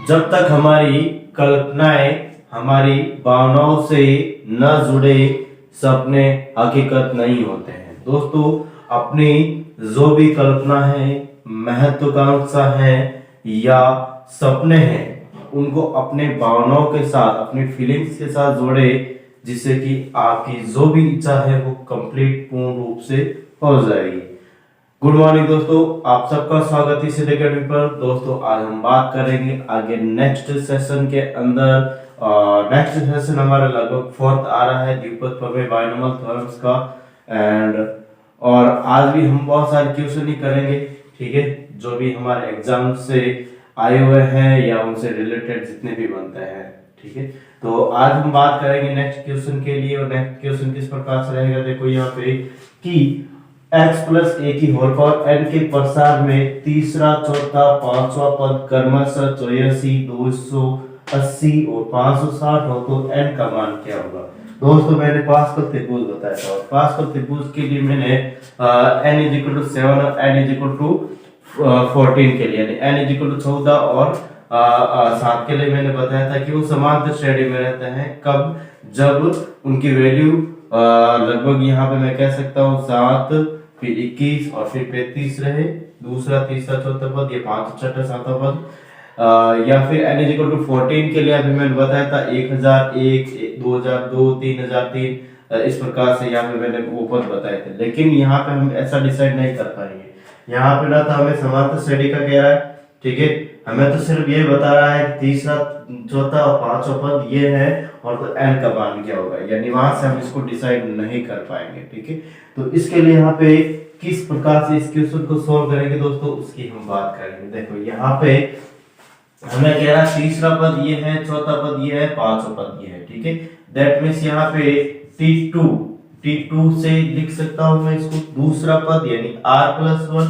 जब तक हमारी कल्पनाएं हमारी भावनाओं से न जुड़े सपने हकीकत नहीं होते हैं। दोस्तों, अपनी जो भी कल्पना है, महत्वाकांक्षा है या सपने हैं, उनको अपने भावनाओं के साथ, अपनी फीलिंग्स के साथ जोड़े, जिससे कि आपकी जो भी इच्छा है वो कंप्लीट पूर्ण रूप से हो जाएगी। गुड मॉर्निंग दोस्तों, आप सबका स्वागत है इस एकेडमी पर। दोस्तों, आज हम बात करेंगे आगे नेक्स्ट सेशन के अंदर। नेक्स्ट सेशन हमारा लगभग फोर्थ आ रहा है, द्विपद प्रमेय, बाइनोमियल थ्योरम्स का। और आज भी हम बहुत सारे क्वेश्चन ही करेंगे, ठीक है, जो भी हमारे एग्जाम से आए हुए हैं या उनसे रिलेटेड जितने भी बनते हैं, ठीक है। तो आज हम बात करेंगे नेक्स्ट क्वेश्चन के लिए। और नेक्स्ट क्वेश्चन किस प्रकार से रहेगा, देखो यहाँ पे कि x प्लस ए की होल पावर n के प्रसार में तीसरा, चौथा, पांचवा पद क्रमशः 84, 280 और 560 हो तो n का मान क्या होगा। दोस्तों, मैंने पास्कल त्रिभुज बताया था, और पास्कल त्रिभुज के लिए मैंने n = 7 और n = 14 के लिए, यानी n = 14 और 7 के लिए मैंने बताया था कि वो समांतर श्रेणी में रहते हैं। कब? जब उनकी वैल्यू लगभग यहाँ पे मैं कह सकता हूँ 7, फिर 21 और फिर 35 रहे, दूसरा, तीसरा, चौथा पद, ये 5, 6, 7 पद। या फिर n = 14 के लिए अभी मैंने बताया था 1001, 2002, 3003, इस प्रकार से यहाँ पे मैंने वो पद बताए थे। लेकिन यहाँ पे हम ऐसा डिसाइड नहीं कर पाएंगे। यहाँ पे ना तो हमें समांतर श्रेणी का कह रहा है, ठीक है, हमें तो सिर्फ ये बता रहा है तीसरा, चौथा और पांचवा पद ये है, और तो n का मान क्या होगा, यानी वहां से हम इसको डिसाइड नहीं कर पाएंगे, ठीक है। तो इसके लिए यहाँ पे किस प्रकार से इस क्वेश्चन को सॉल्व करेंगे दोस्तों, उसकी हम बात करेंगे। देखो यहाँ पे हमें कह रहा है तीसरा पद ये है, चौथा पद ये है, पांचवा पद ये है, ठीक है। दैट मींस यहाँ पे T2 से लिख सकता हूं मैं इसको, दूसरा पद यानी r+1,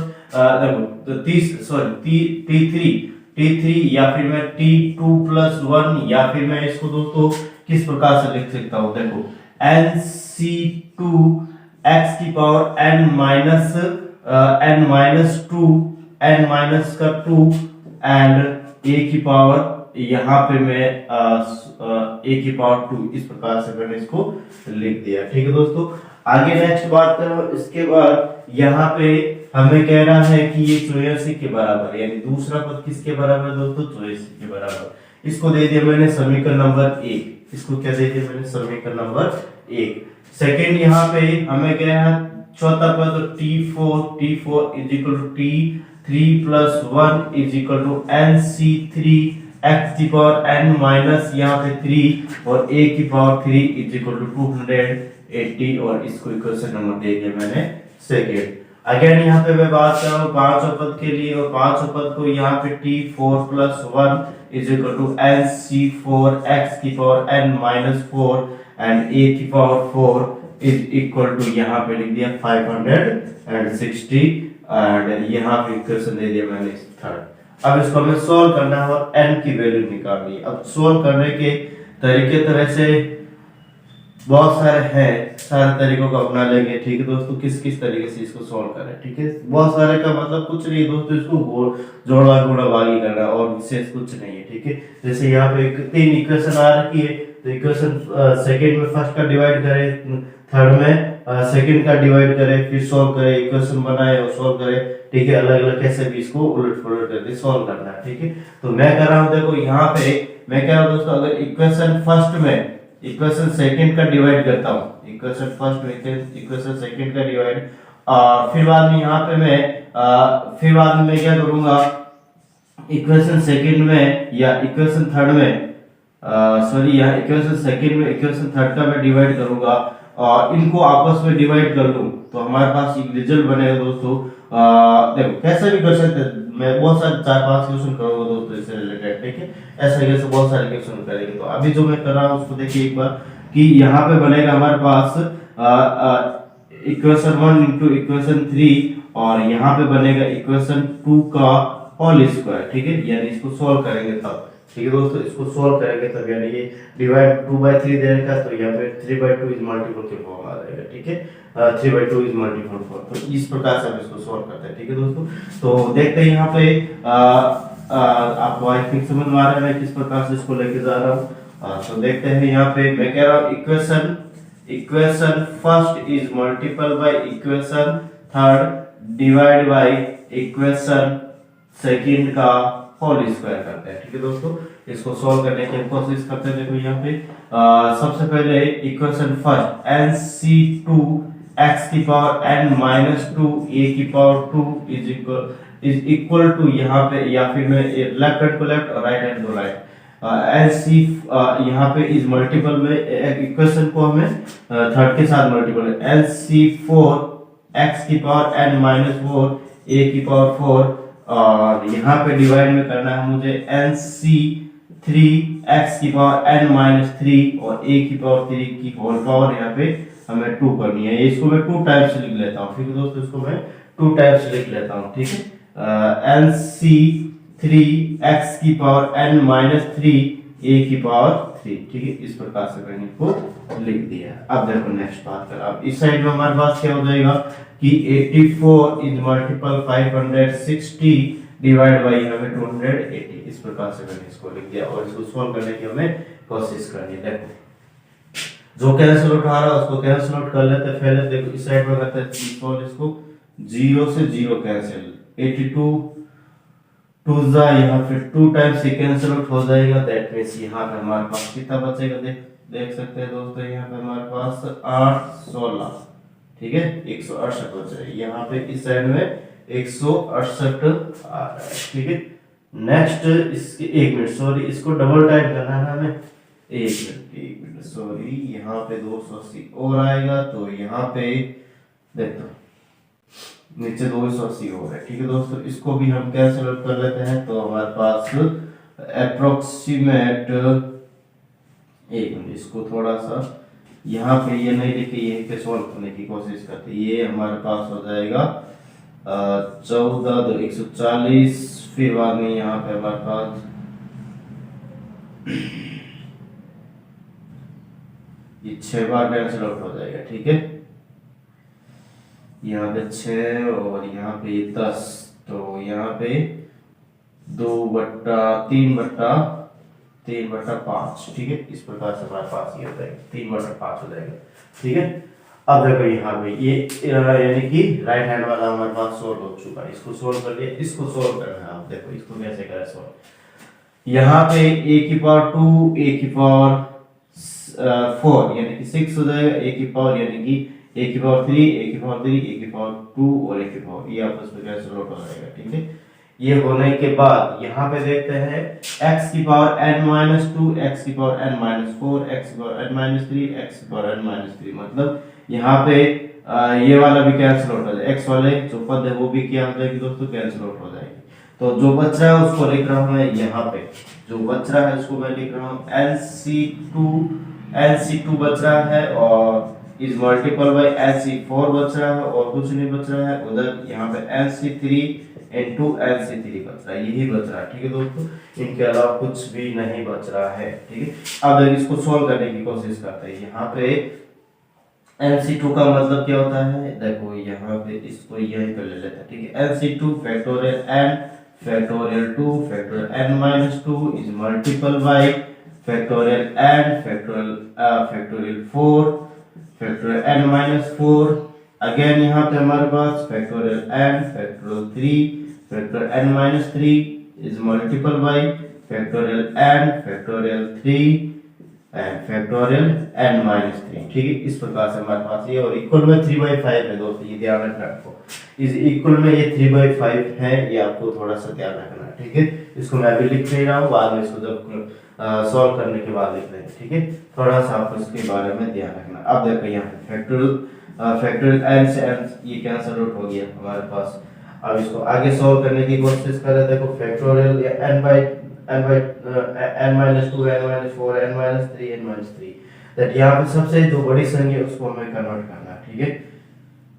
T3, या फिर मैं T2+1, या फिर मैं इसको दोस्तों किस प्रकार से लिख सकता हूं, देखो NC2 x की पावर n-2 एंड a की पावर यहाँ पे मैं a की पावर 2, इस प्रकार से मैंने इसको लिख दिया, ठीक है दोस्तों। आगे नेक्स्ट बात करो, इसके बाद यहाँ पे हमें कह रहा है कि ये 84 के बराबर, यानी दूसरा पद किसके बराबर है दोस्तों, 84 के बराबर। इसको दे दिया मैंने समीकरण नंबर 1। इसको क्या दे दिया मैंने, समीकरण नंबर 1। सेकंड यहाँ पे हमें क्या है, चौथा पद T4 T3+1 NC3 x की पावर n माइनस यहाँ पे 3 और a की पावर 3 280, और इसको इक्वेशन नंबर दे दिया मैंने सेकंड। अगेन यहाँ पे मैं बात कर रहा हूँ पांचवा पद के लिए, और पांचवा पद को यहाँ पे T4+1 NC4 x की पावर n-4 एंड a की पावर 4 यहाँ पे लिख दिया 560, एंड यहाँ पे इक्वेशन दे दिया मैंने थर्ड। अब इसको हमें सोल्व करना है और n की वैल्यू निकालनी है। अब सोल्व करने के तरीके तो वैसे बहुत सारे हैं, सारे तरीकों को अपना लेंगे, ठीक है दोस्तों। किस किस तरीके से इसको सोल्व करें, ठीक है। बहुत सारे का मतलब कुछ नहीं दोस्तों, इसको जोड़ा गुणा भागी करना और विशेष कुछ नहीं है, ठीक है। जैसे यहाँ पे 3 इक्वेशन आ रखी है, तो इक्वेशन सेकंड में फर्स्ट का डिवाइड करें, थर्ड में सेकंड का डिवाइड करें, फिर सोल्व करें, इक्वेशन बनाए और सोल्व करें, ठीक है। अलग अलग कैसे भी इसको उलट पुलट करके सोल्व करना है, ठीक है। तो मैं कर रहा हूँ, देखो यहाँ पे मैं कह रहा हूँ दोस्तों, अगर इक्वेशन फर्स्ट में इक्वेशन सेकंड का डिवाइड करता हूँ, इक्वेशन फर्स्ट में इक्वेशन सेकंड का डिवाइड, फिर बाद में यहाँ पे मैं क्या करूंगा, इक्वेशन सेकंड में या इक्वेशन थर्ड में, सॉरी यहाँ इक्वेशन सेकंड में इक्वेशन थर्ड का मैं डिवाइड करूंगा, और इनको आपस में डिवाइड कर लूं तो हमारे पास एक रिजल्ट बनेगा दोस्तों। देखो कैसे भी कर सकते हैं, मैं बहुत सारे 4-5 क्वेश्चन करूंगा दोस्तों इससे रिलेटेड, ठीक है। ऐसे कैसे बहुत सारे क्वेश्चन करेंगे। तो अभी जो मैं कर रहा हूँ उसको देखिए एक बार, कि यहाँ पे बनेगा हमारे पास इक्वेशन 1 इंटू इक्वेशन 3, और यहाँ पे बनेगा इक्वेशन 2 का होल स्क्वायर, ठीक है। यानी इसको सोल्व करेंगे तब, ठीक है दोस्तों, इसको सोल्व करेंगे तब, यानी ये डिवाइड 2/3 दे रखा है, तो यहाँ पे 3/2 इज मल्टीपल के फॉर्म आ जाएगा, ठीक है। 3/2 इज मल्टीपल 4, तो इस प्रकार से हम इसको सोल्व करते हैं, ठीक है दोस्तों। तो देखते हैं यहाँ पे आपको आई थिंक समझ में आ रहा है मैं किस प्रकार से इसको लेके जा रहा हूँ। तो देखते हैं यहाँ पे मैं कह रहा हूँ equation first is multiple by equation third divide by equation second का होल स्क्वायर करते हैं। ठीक है दोस्तों, इसको सॉल्व करने की कोशिश करते हैं। देखो यहाँ पे सबसे पहले इक्वेशन फर्स्ट nc2 x की पावर n माइनस 2 a की पावर 2 इज इक्वल टू यहाँ पे, या फिर मैं लेफ्ट हैंड को लेफ्ट और राइट हैंड को राइट, nc यहाँ पे इज मल्टीपल में इक्वेशन को हमें थर्ड के साथ मल्टीपल है nc4 x की पावर n माइनस 4 a की पावर 4, और यहाँ पे डिवाइड में करना है मुझे nc3 x की पावर n माइनस 3 और a की पावर 3 की होल पावर यहाँ पे हमें 2 करनी है। इसको मैं 2 टाइम्स लिख लेता हूँ। ठीक है दोस्तों, इसको मैं 2 टाइम्स लिख लेता हूँ। ठीक है, nc3 x की पावर n माइनस 3 a की पावर 3। ठीक है, इस प्रकार से मैंने इसको लिख दिया। अब देखो नेक्स्ट बात कर, अब इस साइड में हमारे पास क्या हो जाएगा कि 84 इज मल्टीपल 560 डिवाइड बाई हमें 280। इस प्रकार से मैंने इसको लिख दिया और इसको सॉल्व करने की हमें कोशिश करनी है। देखो जो कैंसिल आउट आ रहा है उसको कैंसिल आउट कर लेते हैं पहले। देखो इस साइड में करते हैं सॉल्व इसको, 0 से 0 कैंसिल, 82 2 जा यहाँ पे 2 टाइम्स से कैंसिल आउट हो जाएगा। दैट मींस यहाँ पे हमारे पास कितना बचेगा, देख सकते हैं दोस्तों, यहाँ पे हमारे पास 8 16, ठीक है, 168 बच रहा है। यहाँ पे इस साइड में 168 आ रहा है। ठीक है, नेक्स्ट इसके 1 मिनट, सॉरी इसको डबल टाइप करना है हमें, 1 मिनट सॉरी, यहाँ पे 280 और आएगा तो यहाँ पे देखो नीचे 280 हो रहा है। ठीक है दोस्तों, इसको भी हम कैंसिल आउट कर लेते हैं तो हमारे पास अप्रोक्सीमेट, 1 मिनट इसको थोड़ा सा यहाँ पे ये नहीं लिखे, यहीं पे सॉल्व करने की कोशिश करते हैं। ये हमारे पास हो जाएगा 14 2 140, फिर बाद में यहाँ पे हमारे पास ये 6 बार कैंसिल आउट हो जाएगा। ठीक है, यहाँ पे 6 और यहाँ पे 10, तो यहाँ पे 3/5। ठीक है, इस प्रकार से हमारे पास ये हो जाएगा 3/5 हो जाएगा। ठीक है, अब देखो यहाँ पे ये यानी कि राइट हैंड वाला हमारे पास सॉल्व हो चुका है। इसको सॉल्व कर लिया, इसको सॉल्व करना है। आप देखो इसको कैसे करें सॉल्व। यहाँ पे a की पावर 2 a की पावर 4 यानी कि 6 हो जाएगा, a की पावर यानी कि a की पावर 3 a की पावर 3 a की पावर 2 और a की पावर, ये आपस में कैंसिल आउट हो जाएगा। ठीक है, ये होने के बाद यहाँ पे देखते हैं x की पावर n माइनस 2 x की पावर n माइनस 4 x की पावर n माइनस 3 x की पावर n माइनस 3, मतलब यहाँ पे ये वाला भी कैंसिल आउट हो जाएगा, x वाले जो पद है वो भी क्या हो जाएगी दोस्तों, कैंसिल आउट हो जाएगी। तो जो बच रहा है उसको लिख रहा हूँ मैं यहाँ पे, जो बच रहा है उसको मैं लिख रहा हूँ nc2 बच रहा है और इज मल्टीपल बाय nc4 बच रहा है और कुछ नहीं बच रहा है उधर। यहाँ पे nc3 into nc3 बच रहा है, यही बच रहा है। ठीक है दोस्तों, इनके अलावा कुछ भी नहीं बच रहा है। ठीक है, अब इसको सॉल्व करने की कोशिश करते हैं। यहाँ पे nc2 का मतलब क्या होता है, देखो यहाँ पे इसको यही पे ले लेते हैं। ठीक है, nc2 factorial n factorial 2 factorial n minus 2 is multiple by factorial n factorial 4 factorial n minus 4, again यहाँ पे हमारे पास factorial n factorial 3 factorial n minus 3 is multiple by factorial n factorial 3 and factorial n minus 3। ठीक है, इस प्रकार से हमारे पास ये, और इक्वल में 3/5 है दोस्तों, ये ध्यान रखना आपको, इस इक्वल में ये 3/5 है, ये आपको थोड़ा सा ध्यान रखना है। ठीक है, इसको मैं अभी लिख नहीं रहा हूँ, बाद में इसको जब सॉल्व करने के बाद लिख लेंगे। ठीक है, थोड़ा सा आपको इसके बारे में ध्यान रखना। अब देखो यहाँ पे फैक्टोरियल n से n ये कैंसिल आउट हो गया हमारे पास। अब इसको आगे सॉल्व करने की कोशिश करें। देखो factorial n minus 2 n minus 4 n minus 3 n minus 3, that यहाँ पे सबसे जो बड़ी संख्या है उसको हमें कन्वर्ट करना है। ठीक है,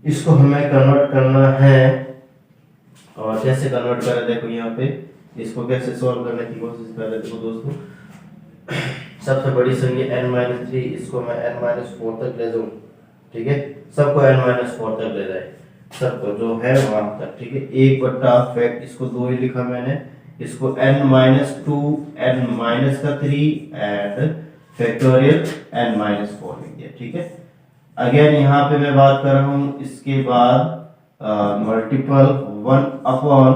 इसको हमें कन्वर्ट करना है, और कैसे कन्वर्ट करें देखो यहाँ पे, इसको कैसे सॉल्व करने की कोशिश कर रहे। देखो दोस्तों, सबसे बड़ी संख्या n माइनस 3, इसको मैं n माइनस 4 तक ले जाऊँ। ठीक है, सबको n माइनस 4 तक ले जाए, सबको जो है वहां तक। ठीक है, 1 बट्टा फैक्ट, इसको 2 ही लिखा मैंने, इसको n minus two n minus का 3 एंड फैक्टोरियल n माइनस 4 लिख दिया। ठीक है, अगेन यहाँ पे मैं बात कर रहा हूँ, इसके बाद multiple 1 upon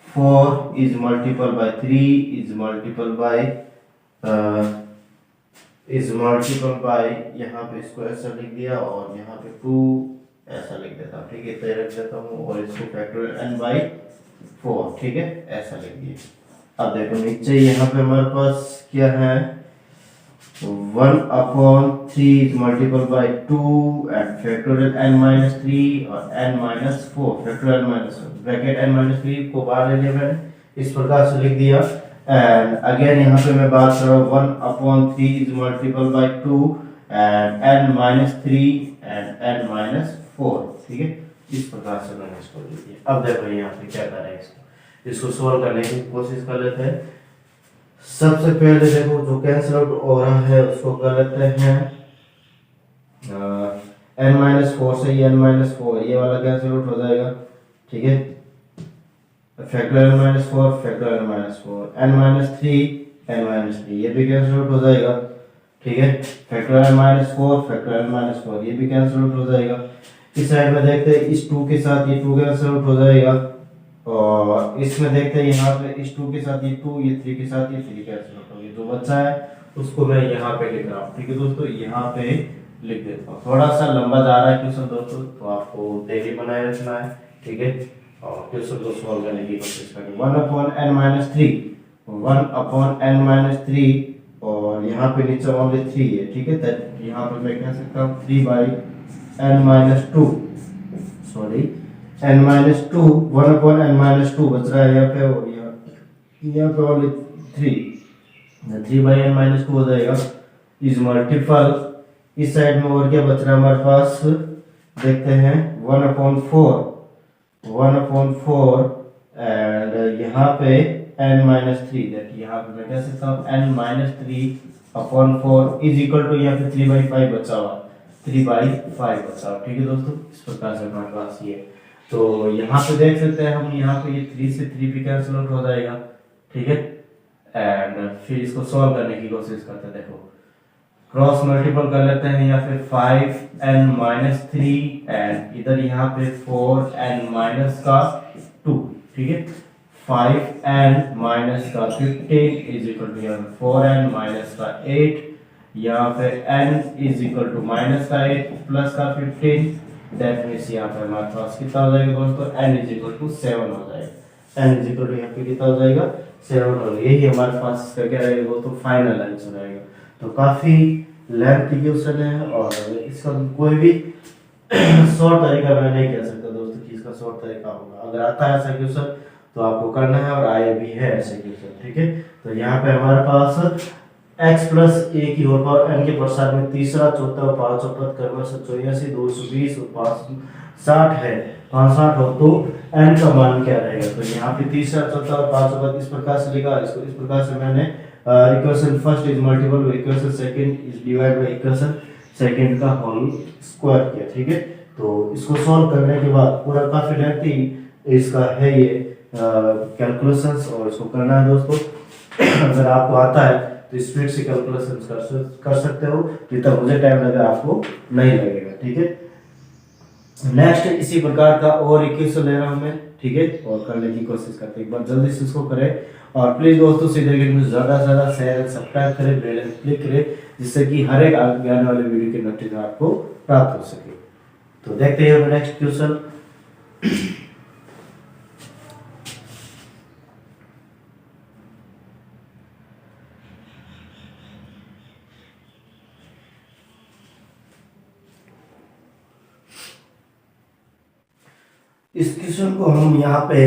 4 is multiple bye 3 is multiple bye यहाँ पे इसको ऐसा लिख दिया और यहाँ पे 2 ऐसा लिख देता हूँ। ठीक है, तो रख देता हूँ और इसको फैक्टोरियल n बाई 4। ठीक है, ऐसा लिख दिया। अब देखो नीचे यहाँ पे हमारे पास क्या है, 1 upon 3 is multiple bye 2 and factorial n minus 3 और n minus 4 factorial minus bracket n minus 3 को बाहर ले लिया मैंने, इस प्रकार से लिख दिया। एंड अगेन यहाँ पे मैं बात कर रहा हूँ 1 upon 3 is multiple bye 2 and n minus 3 and n minus 4। ठीक है, इस प्रकार से मैंने इसको लिख दिया। अब देखो यहाँ पे क्या कर रहे हैं, इसको सोल्व करने की कोशिश कर लेते हैं। सबसे पहले देखो जो कैंसिल आउट हो रहा है उसको कर लेते हैं, n माइनस 4 से n माइनस 4 ये वाला कैंसिल आउट हो जाएगा। ठीक है, factorial minus 4 factorial minus 4 n minus 3 n minus 3 ये भी कैंसिल आउट हो जाएगा। ठीक है, फैक्टोरियल माइनस 4 फैक्टोरियल माइनस 4 ये भी कैंसिल आउट हो जाएगा। इस साइड में देखते हैं इस 2 के साथ ये 2 कैंसिल आउट हो जाएगा और इसमें देखते हैं यहाँ पे इस 2 के साथ ये 2 ये 3 के साथ ये 3 कैंसिल आउट हो गया। जो बचा है उसको मैं यहाँ पे लिख रहा हूँ। ठीक है दोस्तों, यहाँ पे लिख देता हूँ। थोड़ा सा लंबा जा रहा है क्वेश्चन दोस्तों, तो आपको डेली बनाए रखना है। ठीक है, और क्वेश्चन को सॉल्व करने की कोशिश करें। 1 upon n minus 3 1 upon n minus 3 और यहाँ पे नीचे ओनली 3 है। ठीक है, तो यहाँ पे मैं कह सकता हूँ 3 by n minus 2 sorry n minus 2 1 upon n minus 2 बच रहा है यहाँ पे और यहाँ पे ओनली 3 बाई n माइनस 2 हो जाएगा इज मल्टीपल। इस साइड में और क्या बच रहा है हमारे पास, देखते हैं 1 अपॉन 4 एंड यहाँ पे n माइनस 3 दैट यहाँ पे मैं कह सकता हूँ n minus 3 upon 4 is equal to यहाँ पे 3 बाई 5 बचा हुआ 3 बाई 5 बचा हुआ। ठीक है दोस्तों, इस प्रकार से हमारे पास ये, तो यहाँ पे देख सकते हैं हम, यहाँ पे ये 3 से 3 भी कैंसिल आउट हो जाएगा। ठीक है, एंड फिर इसको सॉल्व करने की कोशिश करते हैं। देखो क्रॉस मल्टीपल कर लेते हैं, यहाँ पे 5n माइनस 3 एंड इधर यहाँ पे 4n माइनस का 2। ठीक है, 5n माइनस का 15 इज इक्वल टू यहाँ पे 4n माइनस का 8, यहाँ पे n is equal to minus का 8 प्लस का 15। दैट मींस यहाँ पे हमारे पास कितना हो जाएगा दोस्तों, n इज इक्वल टू 7 हो जाएगा। n इज इक्वल टू यहाँ पे कितना हो जाएगा, 7 हो जाएगा। यही हमारे पास इसका क्या रहेगा दोस्तों, फाइनल आंसर रहेगा। तो काफी लेंथी क्वेश्चन है और इसका कोई भी शॉर्ट तरीका मैं नहीं कह सकता दोस्तों कि इसका शॉर्ट तरीका होगा। अगर आता है ऐसा क्वेश्चन तो आपको करना है और आया भी है ऐसे क्वेश्चन। ठीक है, तो यहाँ पे हमारे पास x प्लस a की होल पावर n के प्रसार में तीसरा चौथा और पांचवा पद क्रमश 84 220 और 560 है। 560 हो तो n का मान क्या रहेगा, तो यहाँ पे तीसरा चौथा और पांचवा पद इस प्रकार से लिखा, इसको इस प्रकार से मैंने equation first is multiple by equation second is divide by equation second का होल स्क्वायर किया। ठीक है, तो इसको सॉल्व करने के बाद पूरा काफी लेंथी इसका है ये कैलकुलेशंस और इसको करना है दोस्तों। अगर आपको आता है तो स्पीड से कैलकुलेशंस कर सकते हो, जितना मुझे टाइम लगा आपको नहीं लगेगा। ठीक है, नेक्स्ट इसी प्रकार का और इक्वेशन ले रहा हूं मैं। ठीक है, और करने की कोशिश करते हैं, एक बार जल्दी से इसको करें और प्लीज दोस्तों सीधे वीडियो ज्यादा से ज्यादा शेयर एंड सब्सक्राइब करें, बेल आइकन क्लिक करें, जिससे कि हर एक आगे आने वाले वीडियो की नोटिफिकेशन आपको प्राप्त हो सके। तो देखते हैं नेक्स्ट क्वेश्चन। इस क्वेश्चन को हम यहाँ पे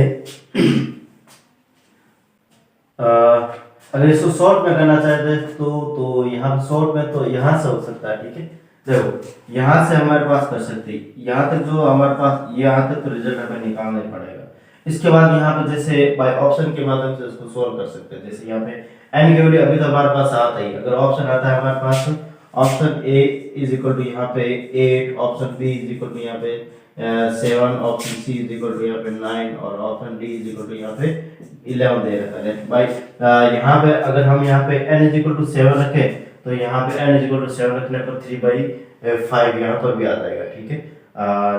अगर इसको शॉर्ट में करना चाहते हैं तो यहाँ शॉर्ट में तो यहाँ से हो सकता है। ठीक है, देखो यहाँ से हमारे पास कर सकते हैं, यहाँ तक जो हमारे पास यहाँ तक तो रिजल्ट हमें निकालना ही पड़ेगा। इसके बाद यहाँ पे जैसे बाय ऑप्शन के माध्यम से इसको सॉल्व कर सकते हैं। जैसे यहाँ पे n की वैल्यू अभी तो हमारे पास आता ही, अगर ऑप्शन आता है हमारे पास option A is equal to यहाँ पे 8, option B is equal to यहाँ पे 7, option C is equal to यहाँ पे 9 और option D is equal to यहाँ पे 11 दे रखा है भाई। यहाँ पे अगर हम यहाँ पे n इज इक्वल टू 7 रखें तो यहाँ पे n इज इक्वल टू 7 रखने पर 3/5 यहाँ पर भी आ जाएगा, ठीक है।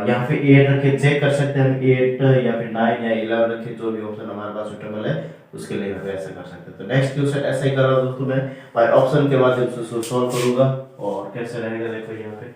यहाँ पे 8 रखे, चेक कर सकते हैं हम 8 या फिर 9 या 11 रखे, जो भी ऑप्शन हमारे पास सुटेबल है उसके लिए हम ऐसा कर सकते हैं। तो नेक्स्ट क्वेश्चन ऐसा ही कर रहा हूँ दोस्तों, मैं भाई ऑप्शन के माध्यम से सॉल्व करूंगा और कैसे रहेगा देखो यहाँ पे।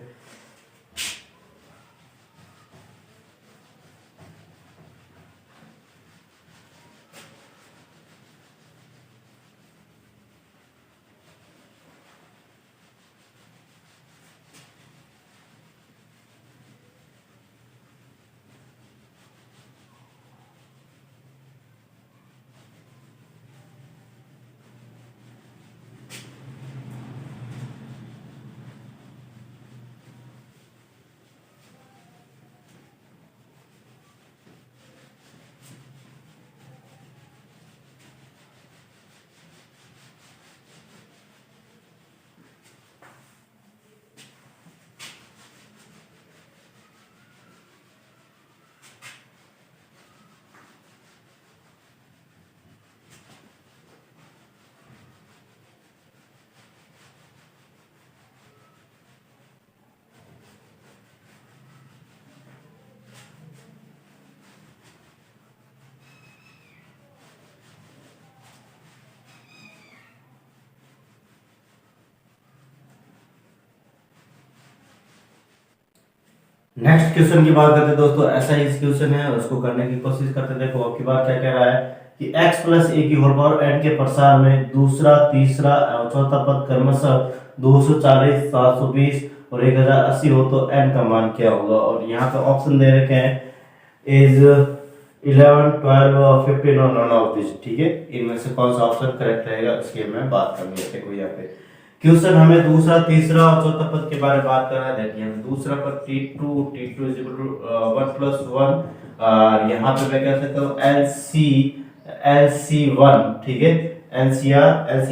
नेक्स्ट क्वेश्चन की बात करते हैं दोस्तों, ऐसा ही क्वेश्चन है, उसको करने की कोशिश करते हैं। देखो अब की बार क्या कह रहा है कि x प्लस ए की होल पावर n के प्रसार में दूसरा, तीसरा और चौथा पद क्रमशः 240, 720 और 1080 हो तो n का मान क्या होगा। और यहाँ पे ऑप्शन दे रखे हैं इज 11, 12 और 15 और नॉन ऑफ दिस, ठीक है। इनमें से कौन सा ऑप्शन करेक्ट रहेगा उसकी मैं बात करूंगी। देखो यहाँ पे क्वेश्चन हमें दूसरा, तीसरा और चौथा पद के बारे में बात कर रहा है। देखिए हमें दूसरा पद t2 is equal to 1 plus 1, यहाँ पे मैं कह सकता हूँ LC1, ठीक है। LCR इज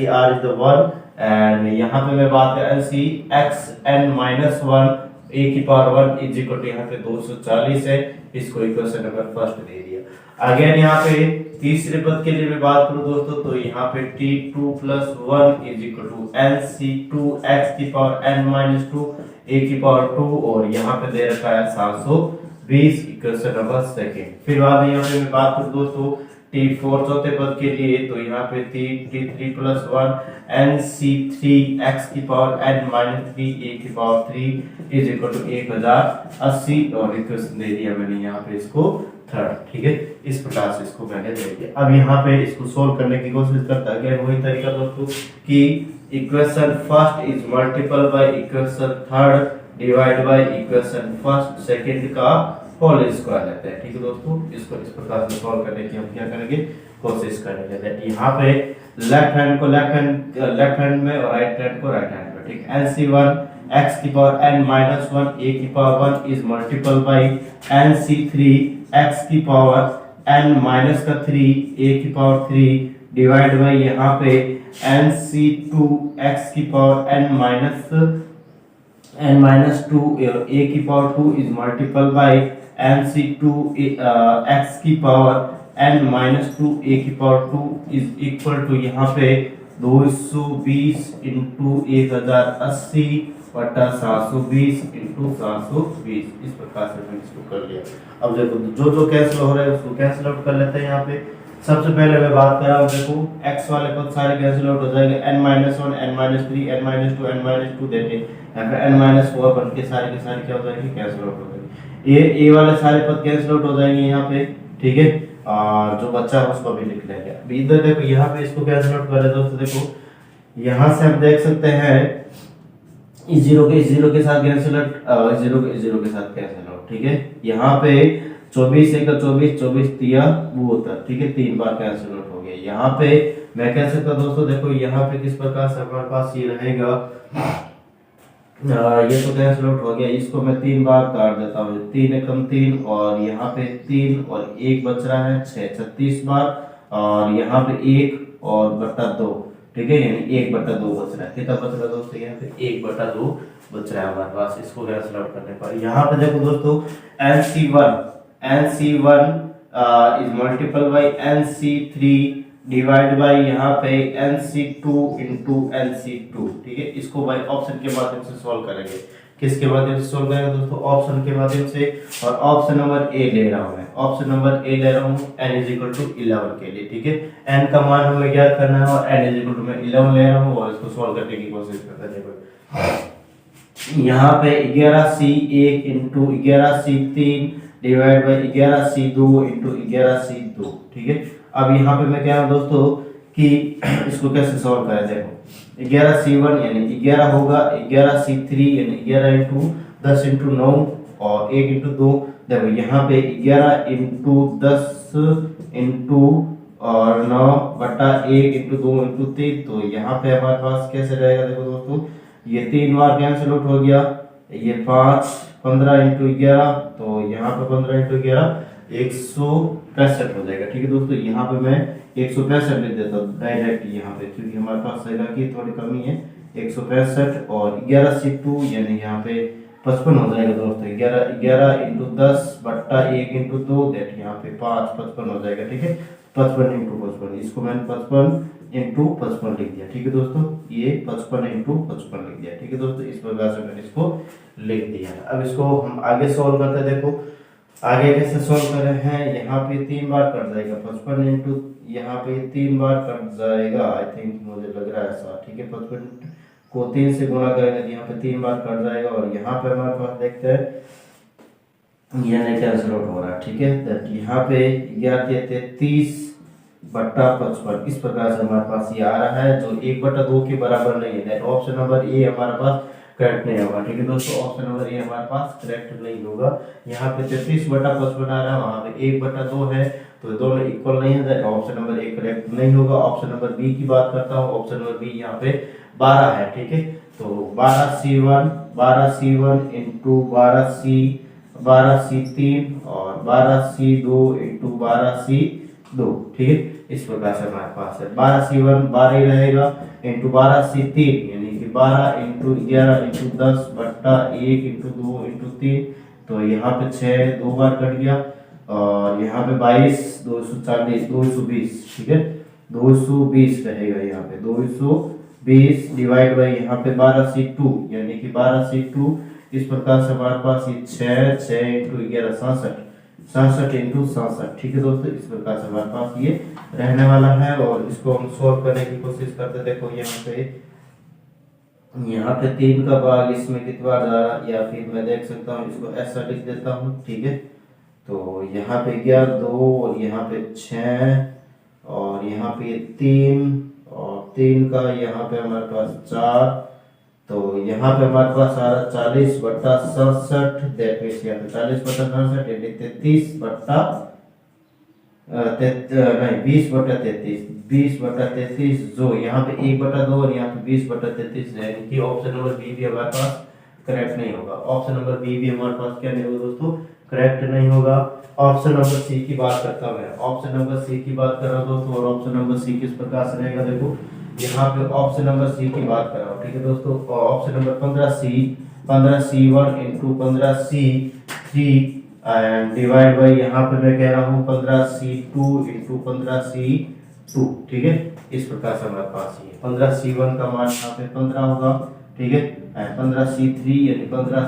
द 1 एंड यहाँ पे मैं बात कर LC xn माइनस 1 a की पावर 1 इज इक्वल टू यहाँ पे 240 है। इसको इक्वेशन नंबर फर्स्ट दे दिया। अगेन यहाँ पे तीसरे पद के लिए मैं बात करूं दोस्तों तो यहाँ पे t2 plus 1 is equal to LC2 x की पावर n माइनस 2 a की पावर 2 और यहाँ पे दे रखा है 720, इक्वेशन नंबर सेकेंड। फिर बाद में यहाँ पे मैं बात करूं दोस्तों t4 चौथे पद के लिए तो यहाँ पे t3 प्लस 1 LC3 x की पावर n माइनस 3 a की पावर 3 इज इक्वल टू 1080 और इक्वेशन दे दिया मैंने यहाँ पे इसको थर्ड, ठीक है। इस प्रकार से इसको मैंने दे दिया। अब यहाँ पे इसको सोल्व करने की कोशिश करता है, अगेन वही तरीका दोस्तों कि equation first is multiple by equation third divide by equation first second का होल स्क्वायर लेते हैं, ठीक है दोस्तों। इसको इस प्रकार से सॉल्व करने की हम क्या करेंगे, कोशिश करेंगे। यहाँ पे लेफ्ट हैंड को लेफ्ट हैंड में और राइट हैंड को राइट हैंड में, ठीक है। LC1 x की पावर n माइनस 1 a की power 1 is multiple bye LC3 x की पावर n माइनस का 3 a की पावर 3 डिवाइड बाय यहाँ पे LC2 x की पावर n माइनस 2 a की power 2 is multiple bye LC2 x की पावर n माइनस 2 a की पावर 2 इज इक्वल टू यहाँ पे 220 इंटू 1080 बटा 720 इंटू 720। इस प्रकार से मैंने इसको कर लिया। अब देखो जो जो कैंसिल हो रहा है उसको कैंसिल आउट कर लेते हैं। यहाँ पे सबसे पहले मैं बात कर रहा हूँ, देखो x वाले पद सारे कैंसिल आउट हो जाएंगे, n minus 1, n minus 3, n minus 2, n minus 2 देते हैं, यहाँ पे n माइनस 4 बन के सारे के सारे क्या हो जाएंगे, कैंसिल आउट हो जाएंगे। a वाले सारे पद कैंसिल आउट हो जाएंगे यहाँ पे, ठीक है। और जो बच्चा है उसको भी लिख लेंगे। अभी इधर देखो यहाँ पे इसको कैंसिल आउट कर रहे दोस्तों, देखो यहाँ से हम देख सकते हैं इस जीरो के साथ कैंसिल आउट, जीरो के साथ कैंसिल आउट, ठीक है। यहाँ पे 24 एक 24, 24 तिया 72, ठीक है, 3 बार कैंसिल आउट हो गया। यहाँ पे मैं कह सकता दोस्तों, देखो यहाँ पे किस प्रकार से हमारे पास ये रहेगा, ये तो कैंसिल आउट हो गया, इसको मैं 3 बार काट देता हूँ, 3 एकम 3 और यहाँ पे 3 और 1 बच रहा है 6, 36 बार और यहाँ पे 1 और बटा 2, ठीक है, यानी 1/2 बच रहा है। कितना बच रहा है दोस्तों, यहाँ पे 1/2 बच रहा है हमारे पास, इसको कैंसिल आउट करने पर यहाँ पे देखो दोस्तों NC1 is multiple by NC3 divide by यहाँ पे NC2 इंटू NC2, ठीक है। इसको भाई ऑप्शन के माध्यम से सॉल्व करेंगे। किसके माध्यम से सॉल्व करेंगे दोस्तों? ऑप्शन के माध्यम से। और ऑप्शन नंबर ए ले रहा हूं मैं, ऑप्शन नंबर ए ले रहा हूं n इज इक्वल टू 11 के लिए, ठीक है। n का मान हमें ज्ञात करना है और n इज इक्वल टू मैं 11 ले रहा हूं और इसको सॉल्व करने की कोशिश करते हैं। यहाँ पे 11C1 into 11C3 divide by 11C2 into 11C2, ठीक है। अब यहाँ पे मैं कह रहा हूँ दोस्तों कि इसको कैसे सॉल्व करें। देखो 11C1 यानी 11 होगा, 11C3 यानी 11 इंटू 10 इंटू 9 और 1 इंटू 2। देखो यहाँ पे 11 इंटू 10 इंटू और 9 बटा 1 इंटू 2 इंटू 3, तो यहाँ पे हमारे पास कैसे रहेगा? देखो दोस्तों ये 3 बार कैंसिल आउट हो गया, ये 5 15 इंटू 11, तो यहाँ पे 15 इंटू 11 165 हो जाएगा, ठीक है दोस्तों। यहाँ पे मैं 165 लिख देता हूँ डायरेक्ट यहाँ पे, क्योंकि हमारे पास जगह की थोड़ी कमी है। 165 और 11C2 यानी यहाँ पे 55 हो जाएगा दोस्तों। 11 इंटू 10 बट्टा 1 इंटू 2 दैट यहाँ पे 5 55 हो जाएगा, ठीक है। 55 इंटू 55, इसको मैंने 55 इंटू 55 लिख दिया, ठीक है दोस्तों। ये 55 इंटू 55 लिख दिया, ठीक है दोस्तों। इस प्रकार से मैंने इसको लिख दिया। अब इसको हम आगे सॉल्व करते हैं। देखो आगे कैसे सॉल्व कर रहे हैं। यहाँ पे 3 बार कट जाएगा, 55 इंटू यहाँ पे 3 बार कट जाएगा, आई थिंक मुझे लग रहा है ऐसा, ठीक है। 55 को 3 से गुणा करेंगे तो यहाँ पे 3 बार कट जाएगा और यहाँ पे हमारे पास देखते हैं ये नहीं कैंसिल आउट हो रहा है, ठीक है। यहाँ पे 11 33 बट्टा 55 इस प्रकार से हमारे पास ये आ रहा है, जो 1/2 के बराबर नहीं है। ऑप्शन नंबर ए हमारे पास करेक्ट नहीं होगा, ठीक है दोस्तों। ऑप्शन नंबर ए हमारे पास करेक्ट नहीं होगा। यहाँ पे 33/55 आ रहा है, वहाँ पे 1/2 है, तो दोनों इक्वल नहीं है। ऑप्शन नंबर ए करेक्ट नहीं होगा। ऑप्शन नंबर बी की बात करता हूँ। ऑप्शन नंबर बी यहाँ पे 12 है, ठीक है। तो 12C1 इंटू 12C3 और 12C2 इंटू 12C2, ठीक है। इस प्रकार से हमारे पास है 12C1 12 ही रहेगा इंटू 12C3 यानी कि 12 इंटू 11 इंटू 10 बट्टा 1 इंटू 2 इंटू 3, तो यहाँ पे 6 2 बार कट गया और यहाँ पे 22 240 220, ठीक है। 220 रहेगा यहाँ पे 220 डिवाइड बाई यहाँ पे 12C2 यानी कि 12C2। इस प्रकार से हमारे पास ये 6 इंटू 11 67 इंटू 67, ठीक है दोस्तों। इस प्रकार से हमारे पास ये रहने वाला है और इसको हम सोल्व करने की कोशिश करते। देखो यहाँ पे 3 का भाग इसमें कितनी बार जा रहा है, या फिर मैं देख सकता हूँ इसको ऐसा लिख देता हूँ, ठीक है। तो यहाँ पे 11 2 और यहाँ पे 6 और यहाँ पे 3 और 3 का यहाँ पे हमारे पास 4, तो यहाँ पे हमारे पास आ रहा 40/67, दैट मींस यहाँ पे 40/67 यानी 20/33 जो यहाँ पे 1/2 और यहाँ पे 20/33 है, यानी कि ऑप्शन नंबर बी भी हमारे पास करेक्ट नहीं होगा। ऑप्शन नंबर बी भी हमारे पास क्या नहीं होगा दोस्तों, करेक्ट नहीं होगा। ऑप्शन नंबर सी की बात करता हूँ मैं, ऑप्शन नंबर सी की बात कर रहा हूँ दोस्तों। और ऑप्शन नंबर सी किस प्रकार से रहेगा, देखो यहाँ पे ऑप्शन नंबर सी की बात कर रहा हूँ, ठीक है दोस्तों। Option number 15C1 into 15C3 and divide by यहाँ पे मैं कह रहा हूँ 15C2 इंटू 15C2, ठीक है। इस प्रकार से हमारे पास ये 15C1 का मान यहाँ पे 15 होगा, ठीक है। 15C3 यानी 15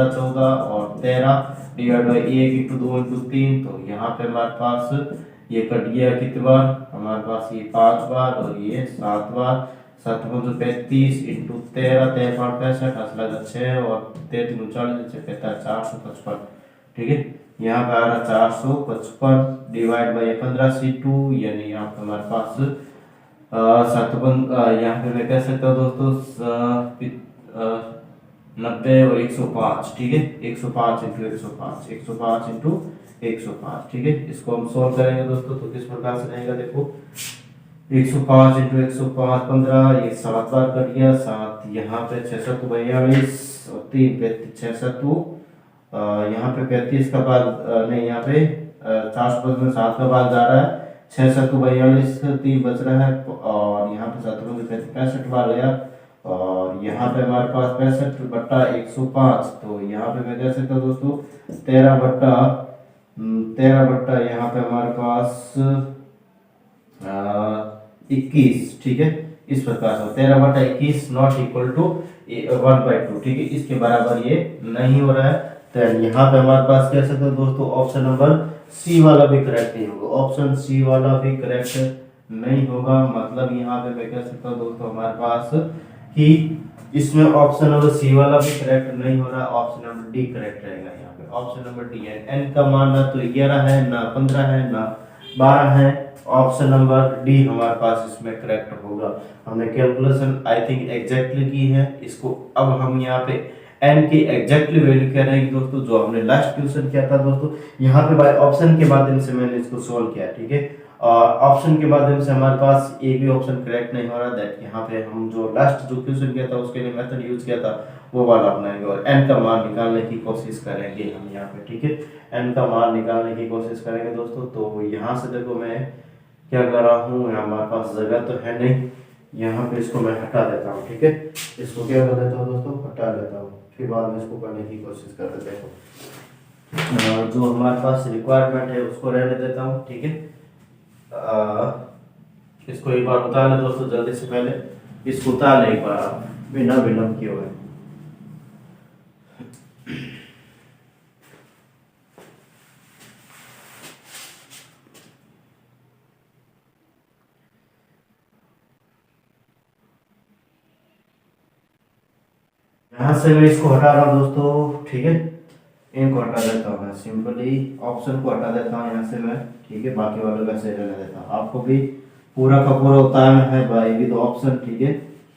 14 और 13 डिवाइड बाई 1 इंटू 2 इंटू 3, तो यहाँ पे हमारे पास ये कट गया कितने बार, हमारे पास ये 5 बार और ये 7 बार। 7 × 35 इंटू 13 13 65 असला 6 और 13 39 455, ठीक है। यहाँ पे आ रहा 455 डिवाइड बाई 15C2 यानी यहाँ पे हमारे पास 7 यहाँ पे मैं कह सकता हूँ दोस्तों 90 और 105, ठीक है। 105 इंटू 105 105 इंटू 105, ठीक है। इसको हम सोल्व करेंगे दोस्तों, तो किस प्रकार से रहेगा, देखो 105 इंटू 105 15, ये 7 बार कट गया 7, यहाँ पे 6 7 42 और 3 6 7 यहाँ पे 35 का भाग नहीं, यहाँ पे 4 में 7 का भाग जा रहा है, 6 7 42 3 बच रहा है और यहाँ पे 7 65 बार गया और यहाँ पे हमारे पास 65/105, तो यहाँ पे मैं कह सकता हूँ दोस्तों 13/13 यहाँ पे हमारे पास 21, ठीक है। इस प्रकार से 13/21 नॉट इक्वल टू 1/2, ठीक है, इसके बराबर ये नहीं हो रहा है। तो यहाँ पे हमारे पास कह सकते हो दोस्तों ऑप्शन नंबर सी वाला भी करेक्ट नहीं होगा, ऑप्शन सी वाला भी करेक्ट नहीं होगा। मतलब यहाँ पे मैं कह सकता हूँ दोस्तों हमारे पास कि इसमें ऑप्शन नंबर सी वाला भी करेक्ट नहीं हो रहा, ऑप्शन नंबर डी करेक्ट रहेगा। यहाँ पे ऑप्शन नंबर डी है। एन का मान ना तो 11 है, ना 15 है, ना 12 है। ऑप्शन नंबर डी हमारे पास इसमें करेक्ट होगा। हमने कैलकुलेशन आई थिंक एग्जैक्टली की है इसको। अब हम यहाँ पे एन की एग्जैक्टली वैल्यू क्या रहेगी दोस्तों, जो हमने लास्ट क्वेश्चन किया था दोस्तों, यहाँ पे बाय ऑप्शन के माध्यम से मैंने इसको सोल्व किया, ठीक है। और ऑप्शन के माध्यम से हमारे पास एक भी ऑप्शन करेक्ट नहीं हो रहा, दैट यहाँ पे हम जो लास्ट जो क्वेश्चन किया था उसके लिए मेथड यूज किया था वो वाला अपनाएंगे और एन का मान निकालने की कोशिश करेंगे हम यहाँ पे, ठीक है। एन का मान निकालने की कोशिश करेंगे दोस्तों। तो यहाँ से देखो मैं क्या कर रहा हूँ, हमारे पास जगह तो है नहीं, यहाँ पे इसको मैं हटा देता हूँ, ठीक है। इसको क्या कर देता हूँ दोस्तों, हटा देता हूँ, फिर बाद में इसको करने की कोशिश कर देते हैं। जो हमारे पास रिक्वायरमेंट है उसको रहने देता हूँ, ठीक है। इसको एक बार उतार ले दोस्तों, जल्दी से पहले इसको उतार ले एक बार आप, बिना विलंब किए हुए। यहाँ से मैं इसको हटा रहा हूँ दोस्तों, ठीक है। इनको हटा देता हूँ मैं, सिंपली ऑप्शन को हटा देता हूँ यहाँ से मैं, ठीक है। बाकी वालों का सही रहने देता हूँ। आपको भी पूरा का पूरा उतारना है भाई विद ऑप्शन, ठीक है,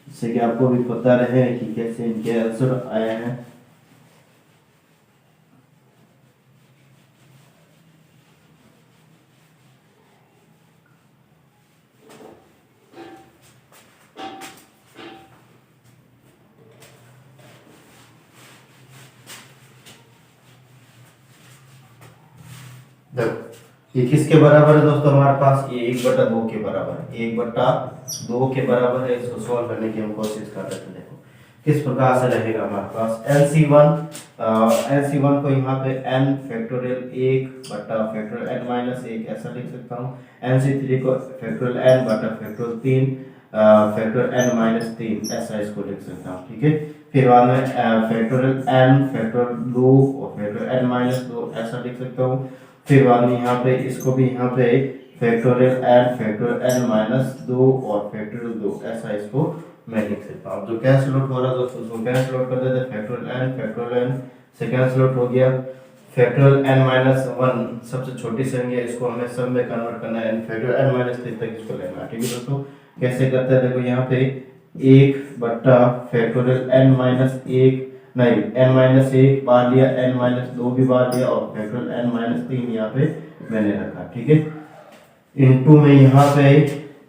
जिससे कि आपको भी पता रहे कि कैसे इनके आंसर आए हैं। देखो ये किसके बराबर है दोस्तों, हमारे पास ये 1/2 के बराबर है, 1/2 के बराबर है। इसको सॉल्व करने की हम कोशिश कर रहे थे। देखो किस प्रकार से रहेगा हमारे पास LC1 को यहाँ पे n फैक्टोरियल 1/(n-1) ऐसा लिख सकता हूँ। NC3 को फैक्टोरियल n/(3) (n-3) ऐसा इसको लिख सकता हूँ, ठीक है। फिर बाद में फैक्टोरियल n फैक्टोरियल 2 और फैक्टोरियल n-2 ऐसा लिख सकता हूँ। फिर बाद में यहाँ पे इसको भी यहाँ पे फैक्टोरियल n फैक्टोरियल n-2 और फैक्टोरियल 2 ऐसा इसको मैं लिख सकता हूँ। जो कैंसिल आउट हो रहा है दोस्तों उसको कैंसिल आउट कर देते हैं। फैक्टोरियल n से कैंसिल आउट हो गया। फैक्टोरियल n-1 सबसे छोटी संख्या, इसको हमें सब में कन्वर्ट करना है, फैक्टोरियल n-3 तक इसको लेना है, ठीक है दोस्तों। कैसे करते हैं देखो, यहाँ पे 1 फैक्टोरियल n-1 नहीं n-1 बाहर लिया, n-2 भी बाहर लिया और फैक्टोरियल n-3 यहाँ पे मैंने रखा, ठीक है। इनटू में यहाँ पे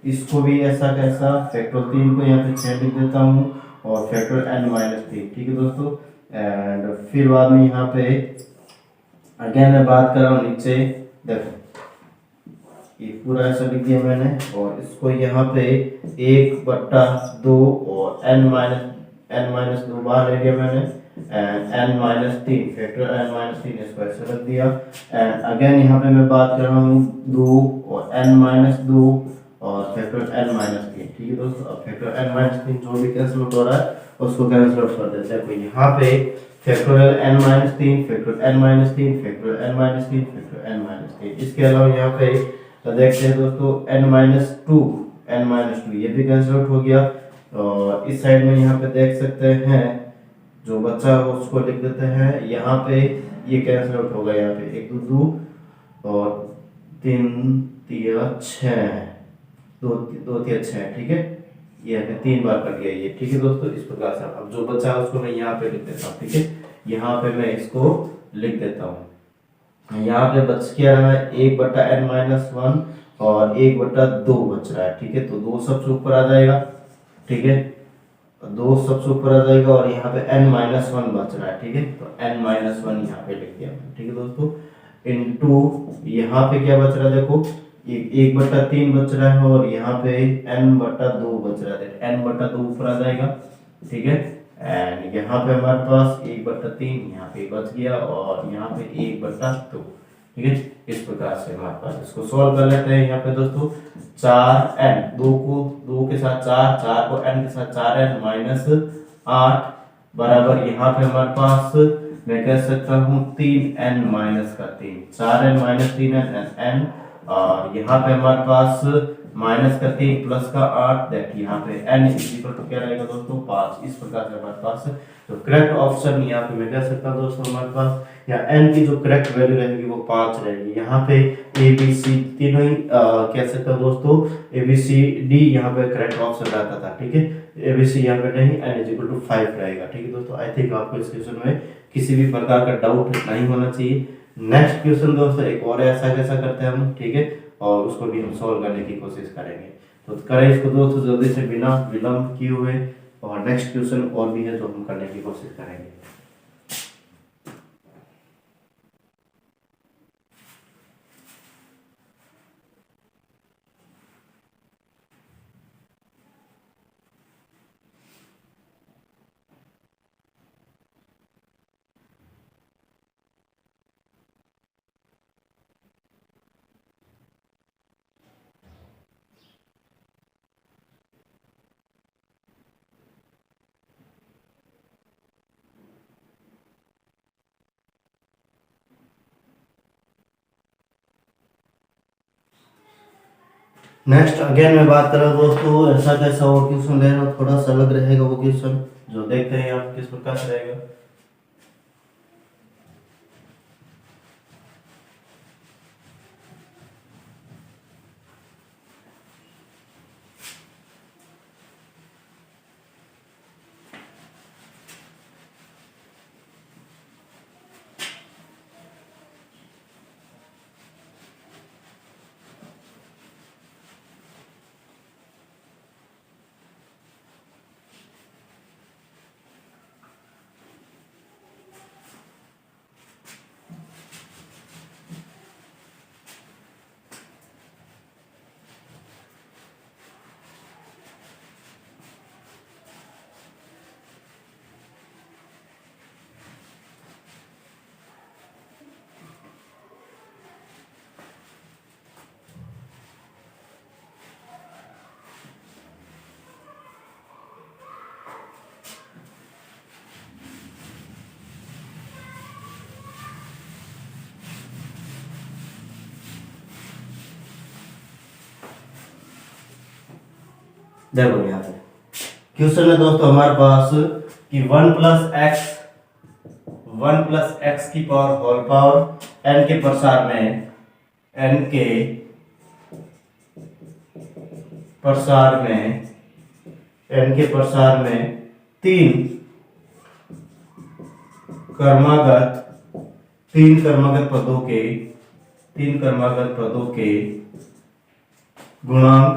इसको भी ऐसा कैसा फैक्टोरियल 3 को यहाँ पे 6 लिख देता हूँ और फैक्टोरियल n-3, ठीक है दोस्तों। एंड फिर बाद में यहाँ पे अगेन मैं बात कर रहा हूँ नीचे, देखो ये पूरा ऐसा लिख दिया मैंने और इसको यहाँ पे 1/2 और n-2 बाहर ले लिया मैंने, n-3 फैक्टोरियल n-3 इसको ऐसे रख दिया। एंड अगेन यहाँ पे मैं बात कर रहा हूँ 2 और n-2 और फैक्टोरियल n-3, ठीक है दोस्तों। अब फैक्टोरियल n-3 जो भी कैंसिल आउट हो रहा है उसको कैंसिल आउट कर देते हैं। तो यहाँ पे factorial n-3 factorial n-3 factorial n-3 factorial n-3, इसके अलावा यहाँ पे तो देखते हैं दोस्तों n-2 ये भी कैंसिल आउट हो गया। और इस साइड में यहाँ पे देख सकते हैं जो बच्चा है उसको लिख देते हैं, यहाँ पे ये कैंसिल आउट होगा, यहाँ पे 1 2 2 और 3 3 6 2 3 6, ठीक है। ये हमें 3 बार कर दिया ये, ठीक है दोस्तों। इस प्रकार से अब जो बच्चा है उसको मैं यहाँ पे लिख देता हूँ, ठीक है। यहाँ पे मैं इसको लिख देता हूँ। यहाँ पे बच क्या रहा है 1/n-1 और 1/2 बच रहा है, ठीक है। तो 2 सबसे ऊपर आ जाएगा, ठीक है, 2 सबसे ऊपर आ जाएगा और यहाँ पे n-1 बच रहा है, ठीक है। तो n-1 यहाँ पे लिख दिया, ठीक है दोस्तों। इनटू यहाँ पे क्या बच रहा है देखो, 1/3 बच रहा है और यहाँ पे n/2 बच रहा है, n/2 ऊपर आ जाएगा ठीक है। एंड यहाँ पे हमारे पास 1/3 यहाँ पे बच गया और यहाँ पे 1/2, ठीक है। इस प्रकार से हमारे पास इसको सॉल्व कर लेते हैं। यहाँ पे दोस्तों 4n, 2 को 2 के साथ 4, 4 को n के साथ 4n माइनस 8 बराबर यहाँ पे हमारे पास मैं कह सकता हूँ 3n माइनस का 3, 4n माइनस 3n n, और यहाँ पे हमारे पास माइनस का 3 प्लस का 8, दैट यहाँ पे n इज इक्वल टू क्या रहेगा दोस्तों 5। इस प्रकार से हमारे पास तो करेक्ट ऑप्शन यहाँ पे मैं कह सकता हूँ दोस्तों हमारे पास या n की जो करेक्ट वैल्यू रहेगी वो 5 रहेगी। यहाँ पे ए बी सी तीनों ही कह सकते हो दोस्तों ए बी सी डी यहाँ पे करेक्ट ऑप्शन रहता था, ठीक है। ए बी सी यहाँ पे नहीं, n इज इक्वल टू 5 रहेगा, ठीक है दोस्तों। आई थिंक आपको इस क्वेश्चन में किसी भी प्रकार का डाउट नहीं होना चाहिए। नेक्स्ट क्वेश्चन दोस्तों एक और ऐसा कैसा करते हैं हम, ठीक है, और उसको भी हम सॉल्व करने की कोशिश करेंगे। तो करें इसको दोस्तों जल्दी से बिना विलंब किए हुए, और नेक्स्ट क्वेश्चन और भी है जो हम करने की कोशिश करेंगे। नेक्स्ट अगेन मैं बात कर रहा हूँ दोस्तों ऐसा कैसा वो क्वेश्चन ले रहा हूँ, थोड़ा सा अलग रहेगा वो क्वेश्चन, जो देखते हैं आप किस प्रकार से रहेगा। देखो यहाँ पे क्वेश्चन है दोस्तों हमारे पास कि 1 प्लस एक्स की पावर होल पावर n के प्रसार में n के प्रसार में n के प्रसार में तीन क्रमागत पदों के गुणांक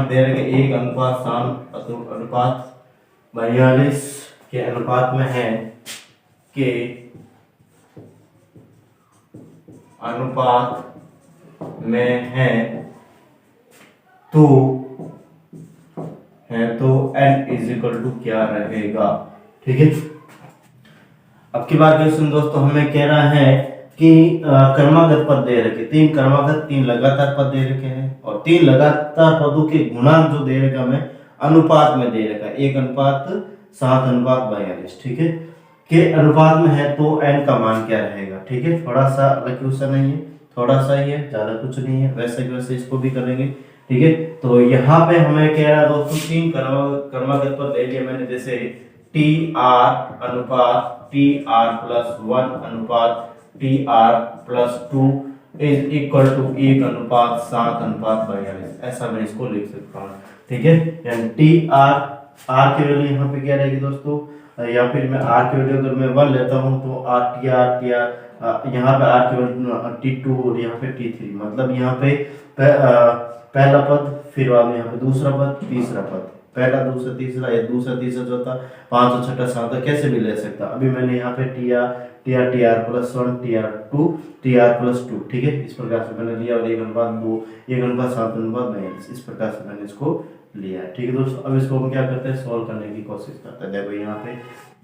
दे रहे 1:3:42 के अनुपात में है के अनुपात में है तो n इज इक्वल टू क्या रहेगा, ठीक है। अब की बार क्वेश्चन दोस्तों हमें कह रहा है कि क्रमागत पद दे रखे, 3 क्रमागत 3 लगातार पद दे रखे हैं, और 3 लगातार पदों के गुणांक जो दे रखा हमें अनुपात में दे रखा 1:7:42, ठीक है, के अनुपात में है तो n का मान क्या रहेगा, ठीक है। थोड़ा सा अलग क्वेश्चन है ये, थोड़ा सा ही है, ज्यादा कुछ नहीं है, वैसे कि वैसे इसको भी करेंगे, ठीक है। तो यहाँ पे हमें कह रहा है दोस्तों 3 क्रमागत पद ले लिया मैंने, जैसे TR अनुपात TR+1:TR+2 इज इक्वल टू 1:7:42, ऐसा मैं इसको लिख सकता हूँ, ठीक है। यानी TR R की वैल्यू यहाँ पे क्या रहेगी दोस्तों, या फिर मैं R की वैल्यू अगर मैं 1 लेता हूँ तो TR यहाँ पे R की वैल्यू T2 और यहाँ पे T3, मतलब यहाँ पे पहला पद, फिर बाद में यहाँ पे दूसरा पद, तीसरा पद, पहला दूसरा तीसरा, या दूसरा तीसरा चौथा पांचवा छठा सातवां कैसे भी ले सकता। अभी मैंने यहाँ पे T R plus 1 T R plus 2, ठीक है। इस प्रकार से मैंने लिया और 1/2 1/7/42 इस प्रकार से मैंने इसको लिया है, ठीक है दोस्तों। अब इसको हम क्या करते हैं, सोल्व करने की कोशिश करते हैं। देखो यहाँ पे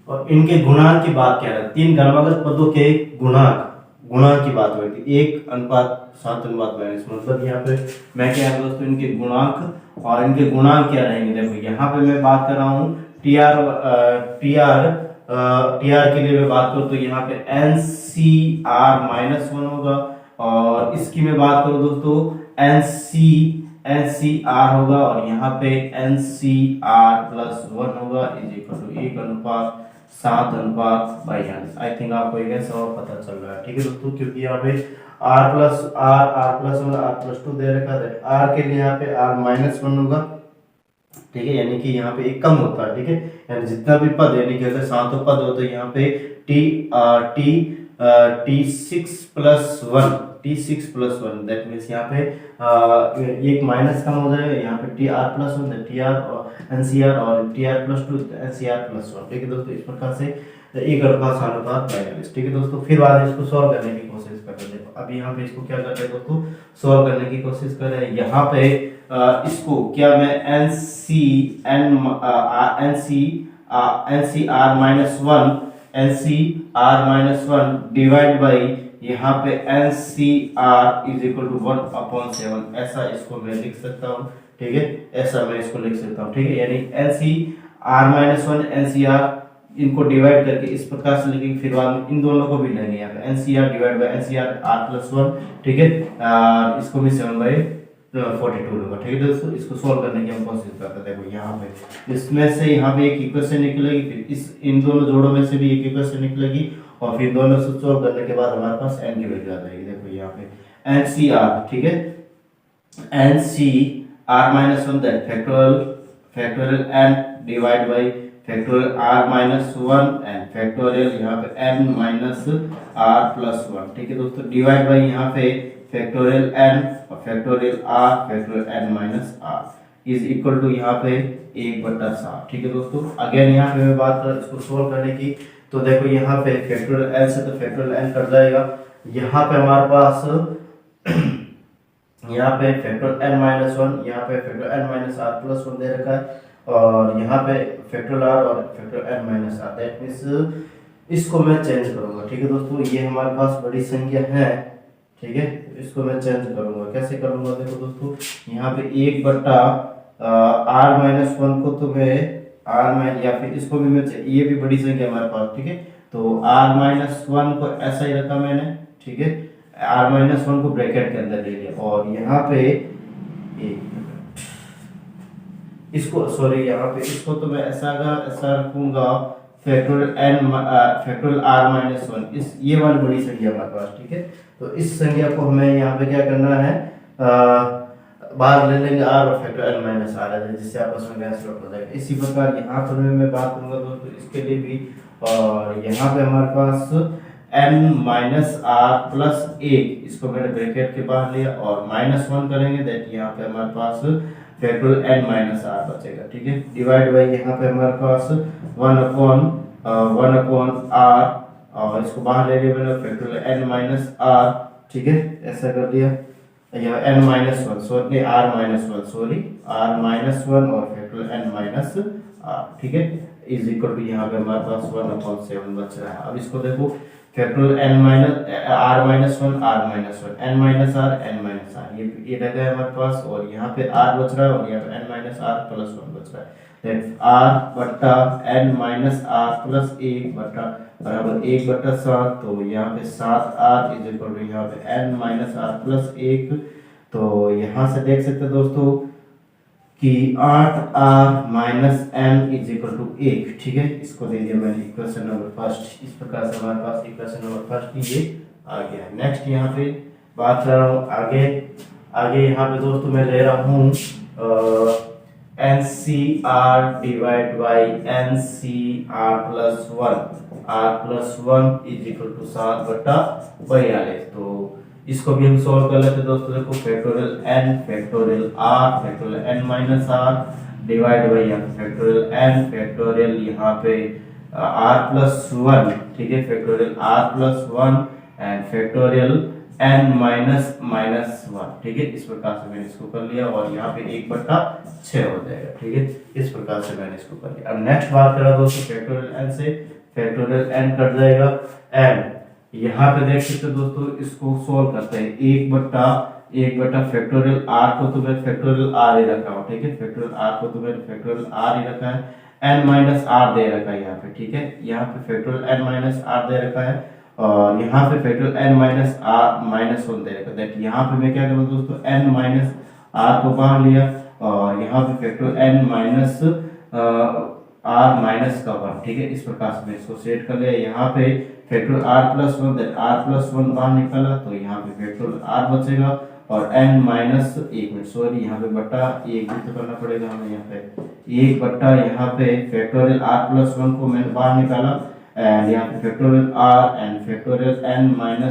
और इनके गुणांक की बात क्या है, तीन क्रमागत पदों के गुणांक की बात हो रही थी, 1/7/42 मतलब यहाँ पे मैं क्या है दोस्तों, इनके गुणांक और इनके गुणांक क्या रहेंगे। देखो यहाँ पे मैं बात कर रहा हूँ टी आर के लिए मैं बात करूँ तो यहाँ पे NCR-1 होगा, और इसकी मैं बात करूँ दोस्तों NCR होगा, और यहाँ पे NCR+1 होगा, is equal to 1/7/42। I think आपको एक ऐसा और पता चल रहा है, ठीक है दोस्तों, क्योंकि यहाँ पे R+1 R+2 दे रखा है। R के लिए यहाँ पे R-1 होगा, ठीक है, यानी कि यहाँ पे एक कम होता है, ठीक है, यानी जितना भी पद, यानी कि अगर 7 पद हो तो यहाँ पे T6+1 दैट मीन्स यहाँ पे एक माइनस कम हो जाएगा, यहाँ पे TR+1 TR और NCR और TR+2 NCR+1, ठीक है दोस्तों। इस प्रकार से 1/7/42, ठीक है दोस्तों। फिर बाद में इसको सॉल्व करने की कोशिश करते हैं। अभी यहाँ पे इसको क्या करते हैं दोस्तों, सॉल्व करने की कोशिश कर रहे हैं। यहाँ पे इसको क्या मैं NCR-1 डिवाइड बाई यहाँ पे NCR=1/7 ऐसा इसको मैं लिख सकता हूँ, ठीक है, ऐसा मैं इसको लिख सकता हूँ, ठीक है, यानी NCR-1 NCR इनको डिवाइड करके इस प्रकार से लिखेंगे। फिर बाद में इन दोनों को भी लेंगे, यहाँ पे NCR divide by NCR R+1, ठीक है, इसको भी 7/42 होगा, ठीक है दोस्तों। इसको सॉल्व करने की हम कोशिश करते हैं। देखो यहाँ पे इसमें से यहाँ पे एक इक्वेशन निकलेगी, फिर इन दोनों जोड़ों में से भी एक इक्वेशन निकलेगी, और फिर दोनों से सॉल्व करने के बाद हमारे पास n की वैल्यू आ जाएगी। देखो यहाँ पे NCR, ठीक है, NCR-1 that factorial n divide by factorial R-1 and factorial यहाँ पे n-R+1, ठीक है दोस्तों, डिवाइड बाय यहाँ पे फैक्टोरियल n और factorial r factorial n-r is equal to यहाँ पे 1/7, ठीक है दोस्तों। अगेन यहाँ पे मैं बात कर इसको सोल्व करने की, तो देखो यहाँ पे फैक्टोरियल n से तो फैक्टोरियल n कट जाएगा, यहाँ पे हमारे पास यहाँ पे फैक्टोरियल n-1, यहाँ पे फैक्टोरियल n-r+1 दे रखा है, और यहाँ पे फैक्टोरियल r और फैक्टोरियल n-r, दैट मींस इसको मैं चेंज करूंगा, ठीक है दोस्तों। ये हमारे पास बड़ी संख्या है, ठीक है, इसको मैं चेंज करूंगा। कैसे करूंगा, देखो दोस्तों, यहाँ पे 1/r-1 को तो मैं या फिर इसको भी मैं, ये भी बड़ी संख्या हमारे पास, ठीक है, तो r-1 को ऐसा ही रखा मैंने, ठीक है, r-1 को ब्रैकेट के अंदर ले लिया, और यहाँ पे इसको यहाँ पे इसको तो मैं ऐसा रखूंगा फैक्टोरियल r-1, इस ये वाली बड़ी संख्या हमारे पास, ठीक है। तो इस संख्या को हमें यहाँ पे क्या करना है, बाहर ले लेंगे r और फैक्टोरियल n-r आ जाए, जिससे आपस में कैंसिल आउट हो जाएगा। इसी प्रकार यहाँ पर मैं बात करूंगा दोस्तों इसके लिए भी, और यहाँ पे हमारे पास n-r+1 इसको मैंने ब्रैकेट के बाहर लिया और -1 करेंगे, दैट यहाँ पे हमारे पास फैक्टोरियल n-r बचेगा, ठीक है, डिवाइड बाय यहाँ पे हमारे पास 1/r और इसको बाहर ले लिया मैंने फैक्टोरियल n-r, ठीक है, ऐसा कर दिया, यहाँ r-1 और फैक्टोरियल n-r, ठीक है, इज इक्वल टू यहाँ पे हमारे पास 1/7 बच रहा है। अब इसको देखो फैक्टोरियल r-1 n-r ये रह गया हमारे पास, और यहाँ पे r बच रहा है और यहाँ पे n-r+1 बच रहा है, दैट r/n-r+1 बराबर 1/7, तो यहाँ पे 7r इज इक्वल टू यहाँ पे n-r+1, तो यहाँ से देख सकते हैं दोस्तों कि 8r-n इज इक्वल टू 1, ठीक है, इसको दे दिया मैंने इक्वेशन नंबर फर्स्ट। इस प्रकार से हमारे पास इक्वेशन नंबर फर्स्ट ये आ गया। नेक्स्ट यहाँ पे बात कर रहा हूँ आगे यहाँ पे दोस्तों मैं ले रहा हूँ NCR divide by NCR+1 r+1 is equal to 7/42, तो इसको भी हम सॉल्व कर लेते हैं दोस्तों। देखो factorial n factorial r factorial n-r divide by factorial n factorial यहाँ पे r+1, ठीक है, factorial r+1 and factorial n-1, ठीक है। इस प्रकार से मैंने इसको कर लिया और यहाँ पे 1/6 हो जाएगा, ठीक है। इस प्रकार से मैंने इसको कर लिया। अब नेक्स्ट बात करा दोस्तों फैक्टोरियल n से, फैक्टोरियल n कट जाएगा एंड यहाँ पे देख सकते हो दोस्तों, इसको सोल्व करते हैं। 1/1 फैक्टोरियल r को तो मैं फैक्टोरियल r ही रखा हूँ, ठीक है। फैक्टोरियल r को तो मैंने फैक्टोरियल r ही रखा है, n-r दे रखा है यहाँ पे, ठीक है। यहाँ पे फैक्टोरियल n-r दे रखा है और यहाँ पे फैक्टोरियल n-r-1 दे रखा है। दैट यहाँ पे मैं क्या करूँ दोस्तों, n-r को बाहर लिया और यहाँ पे फैक्टोरियल n-r-1, ठीक है। इस प्रकार से मैं इसको सेट कर लिया। यहाँ पे फैक्टोरियल r+1, दैट r+1 बाहर निकाला तो यहाँ पे फैक्टोरियल r बचेगा और n-1 सॉरी यहाँ पे बटा 1 भी तो करना पड़ेगा हमें। यहाँ पे 1 यहाँ पे फैक्टोरियल r+1 को मैंने बाहर निकाला एंड यहाँ पे factorial r and factorial n-r-1,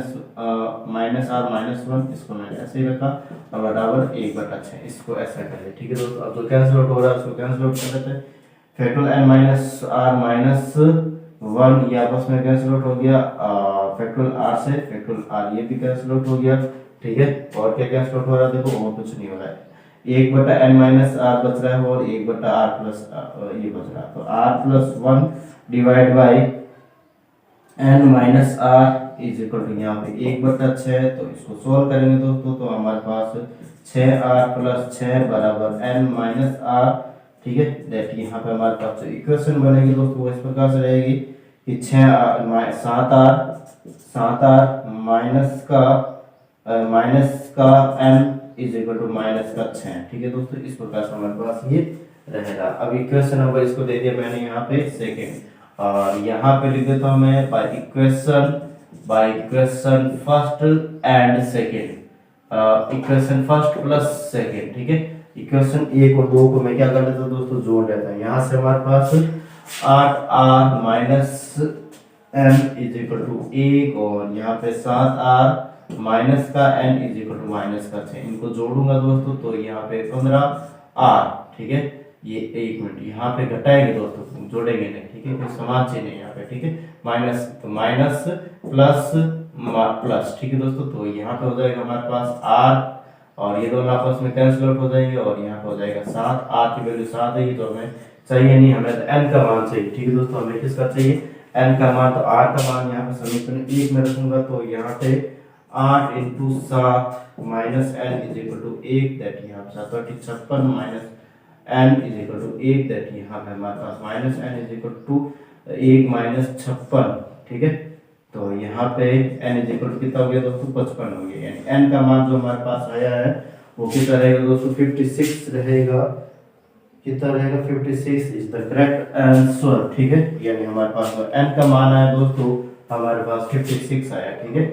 इसको मैंने ऐसे ही रखा और बराबर 1/6, इसको ऐसा कर लिया, ठीक है दोस्तों। अब जो कैंसिल आउट हो रहा है उसको कैंसिल आउट कर देते हैं। फैक्टोरियल n-r-1 ये आपस में कैंसिल आउट हो गया, फैक्टोरियल r से फैक्टोरियल r ये भी कैंसिल आउट हो गया, ठीक है। और क्या कैंसिल आउट हो रहा है देखो, और कुछ नहीं हो रहा है। 1/n-r बच रहा है और 1/r+ ये बच रहा है। तो r+1 divide by n-r is equal to यहाँ पे 1/6। तो इसको सोल्व करेंगे दोस्तों तो हमारे पास 6r+6 बराबर n-r, ठीक है। दैट यहाँ पे हमारे पास जो इक्वेशन बनेगी दोस्तों वो इस प्रकार से रहेगी कि 7r माइनस का n इज इक्वल टू -6, ठीक है दोस्तों। इस प्रकार से हमारे पास ये रहेगा। अब इक्वेशन नंबर इसको दे दिया मैंने यहाँ पे सेकेंड, और यहाँ पे लिख देता हूँ मैं by equation first and second, equation first plus second, ठीक है। इक्वेशन 1 और 2 को मैं क्या कर देता हूँ दोस्तों, जोड़ देता हूँ। यहाँ से हमारे पास 8r minus n is equal to 1 और यहाँ पे 7r माइनस का n इज इक्वल टू -6, इनको जोड़ूंगा दोस्तों तो यहाँ पे 15r, ठीक है। ये 1 मिनट यहाँ पे घटाएंगे दोस्तों, जोड़ेंगे नहीं, ठीक है। कोई समान चीज नहीं यहाँ पे, ठीक है। माइनस तो माइनस प्लस प्लस, ठीक है दोस्तों। तो यहाँ पे हो जाएगा हमारे पास r और ये दोनों आपस में कैंसिल आउट हो जाएंगे और यहाँ पे हो जाएगा 7। r की वैल्यू 7 है, तो हमें चाहिए नहीं, हमें तो n का मान चाहिए, ठीक है दोस्तों। हमें किसका चाहिए, n का मान। तो r का मान यहाँ पे समीकरण 1 में रखूंगा तो यहाँ पे 8 × 7 minus n is equal to 1, that यहाँ पे 7 56 minus n is equal to 1, that यहाँ पे हमारे पास minus n is equal to 1 minus 56, ठीक है। तो यहाँ पे n इज इक्वल टू कितना हो गया दोस्तों, 55 हो गया। यानी n का मान जो हमारे पास आया है वो कितना रहेगा दोस्तों, 56 रहेगा। कितना रहेगा, 56 इज द करेक्ट आंसर, ठीक है। यानी हमारे पास n का मान आया दोस्तों, हमारे पास 56 आया, ठीक है।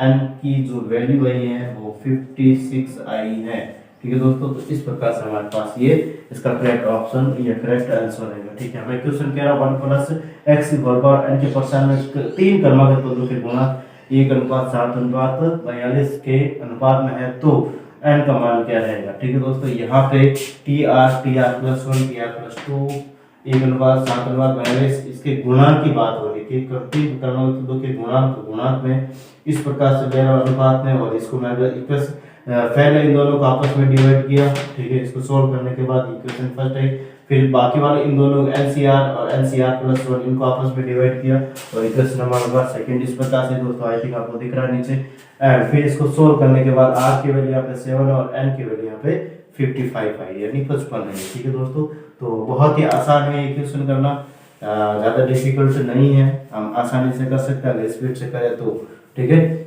n की जो वैल्यू आई है वो 56 आई है, ठीक है दोस्तों। तो इस प्रकार से हमारे पास ये इसका करेक्ट ऑप्शन या करेक्ट आंसर रहेगा, ठीक है। हमें क्वेश्चन कह रहा 1 + x वर्ग और n के परसेंट में 3 क्रमागत पदों के गुणा 1:7:42 के अनुपात में है तो n का मान क्या रहेगा, ठीक है दोस्तों। यहाँ पे tr+1 tr+2 1:7:42 इसके गुणांक की बात हो रही है कि 3 क्रमागत पदों के गुणांक में इस प्रकार से ले रहा हूं अनुपात में, और इसको मैं इक्वेशन पहले इन दोनों को आपस में डिवाइड किया, ठीक है। इसको सॉल्व करने के बाद इक्वेशन फर्स्ट है, फिर बाकी वाले इन दोनों एनसीआर और एनसीआर+1 इनको आपस में डिवाइड किया और इक्वेशन नंबर सेकंड इस प्रकार से दोस्तों, आई थिंक आपको दिख रहा है नीचे। एंड फिर इसको सॉल्व करने के बाद r की वैल्यू यहाँ पे 7 और n की वैल्यू यहाँ पे 55 आई, यानी 55 है, ठीक है दोस्तों। तो बहुत ही आसान है ये क्वेश्चन करना, ज्यादा डिफिकल्ट नहीं है, हम आसानी से कर सकते हैं अगर स्पीड से करें तो, ठीक है।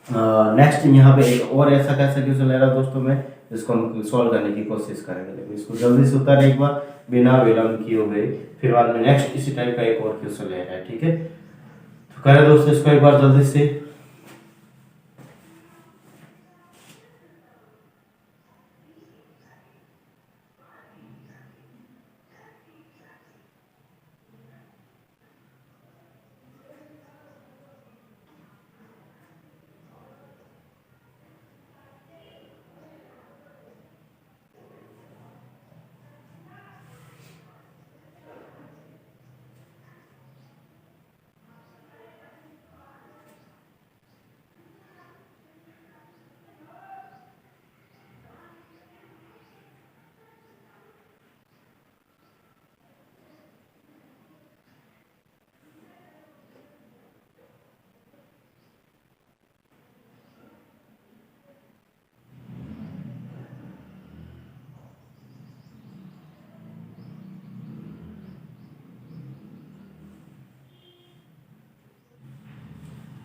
नेक्स्ट यहाँ पे एक और ऐसा कैसा क्वेश्चन ले रहा दोस्तों, मैं इसको हम सॉल्व करने की कोशिश करेंगे। देखो इसको जल्दी से उतारे एक बार बिना विलंब किए हुए, फिर बाद में नेक्स्ट इसी टाइप का एक और क्वेश्चन ले रहा है, ठीक है। तो करें दोस्तों इसको एक बार जल्दी से।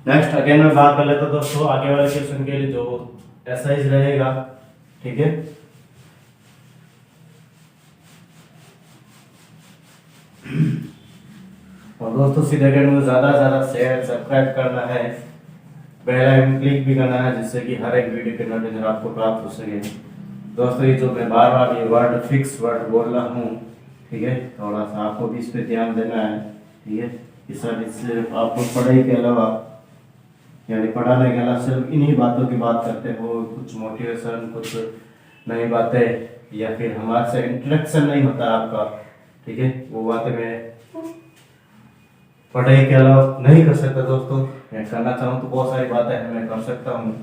नेक्स्ट अगेन मैं बात कर लेता हूं दोस्तों आगे वाले क्वेश्चन के लिए जो एक्सरसाइज रहेगा, ठीक है। और दोस्तों सीधे अकेडमी को ज्यादा से ज्यादा शेयर सब्सक्राइब करना है, बेल आइकन क्लिक भी करना है, जिससे कि हर एक वीडियो के नोटिफिकेशन आपको प्राप्त हो सके। दोस्तों ये जो मैं बार बार ये वर्ड फिक्स वर्ड बोल रहा हूँ, ठीक है, थोड़ा सा आपको भी इस पे ध्यान देना है, ठीक है। इससे आपको पढ़ाई के अलावा यानी पढ़ाने के अलावा सिर्फ इन्हीं बातों की बात करते हो, कुछ मोटिवेशन, कुछ नई बातें या फिर हमारे से इंटरेक्शन नहीं होता आपका, ठीक है, वो बातें मैं पढ़ाई के अलावा नहीं कर सकता दोस्तों। मैं करना चाहूँ तो बहुत सारी बातें हैं मैं कर सकता हूँ,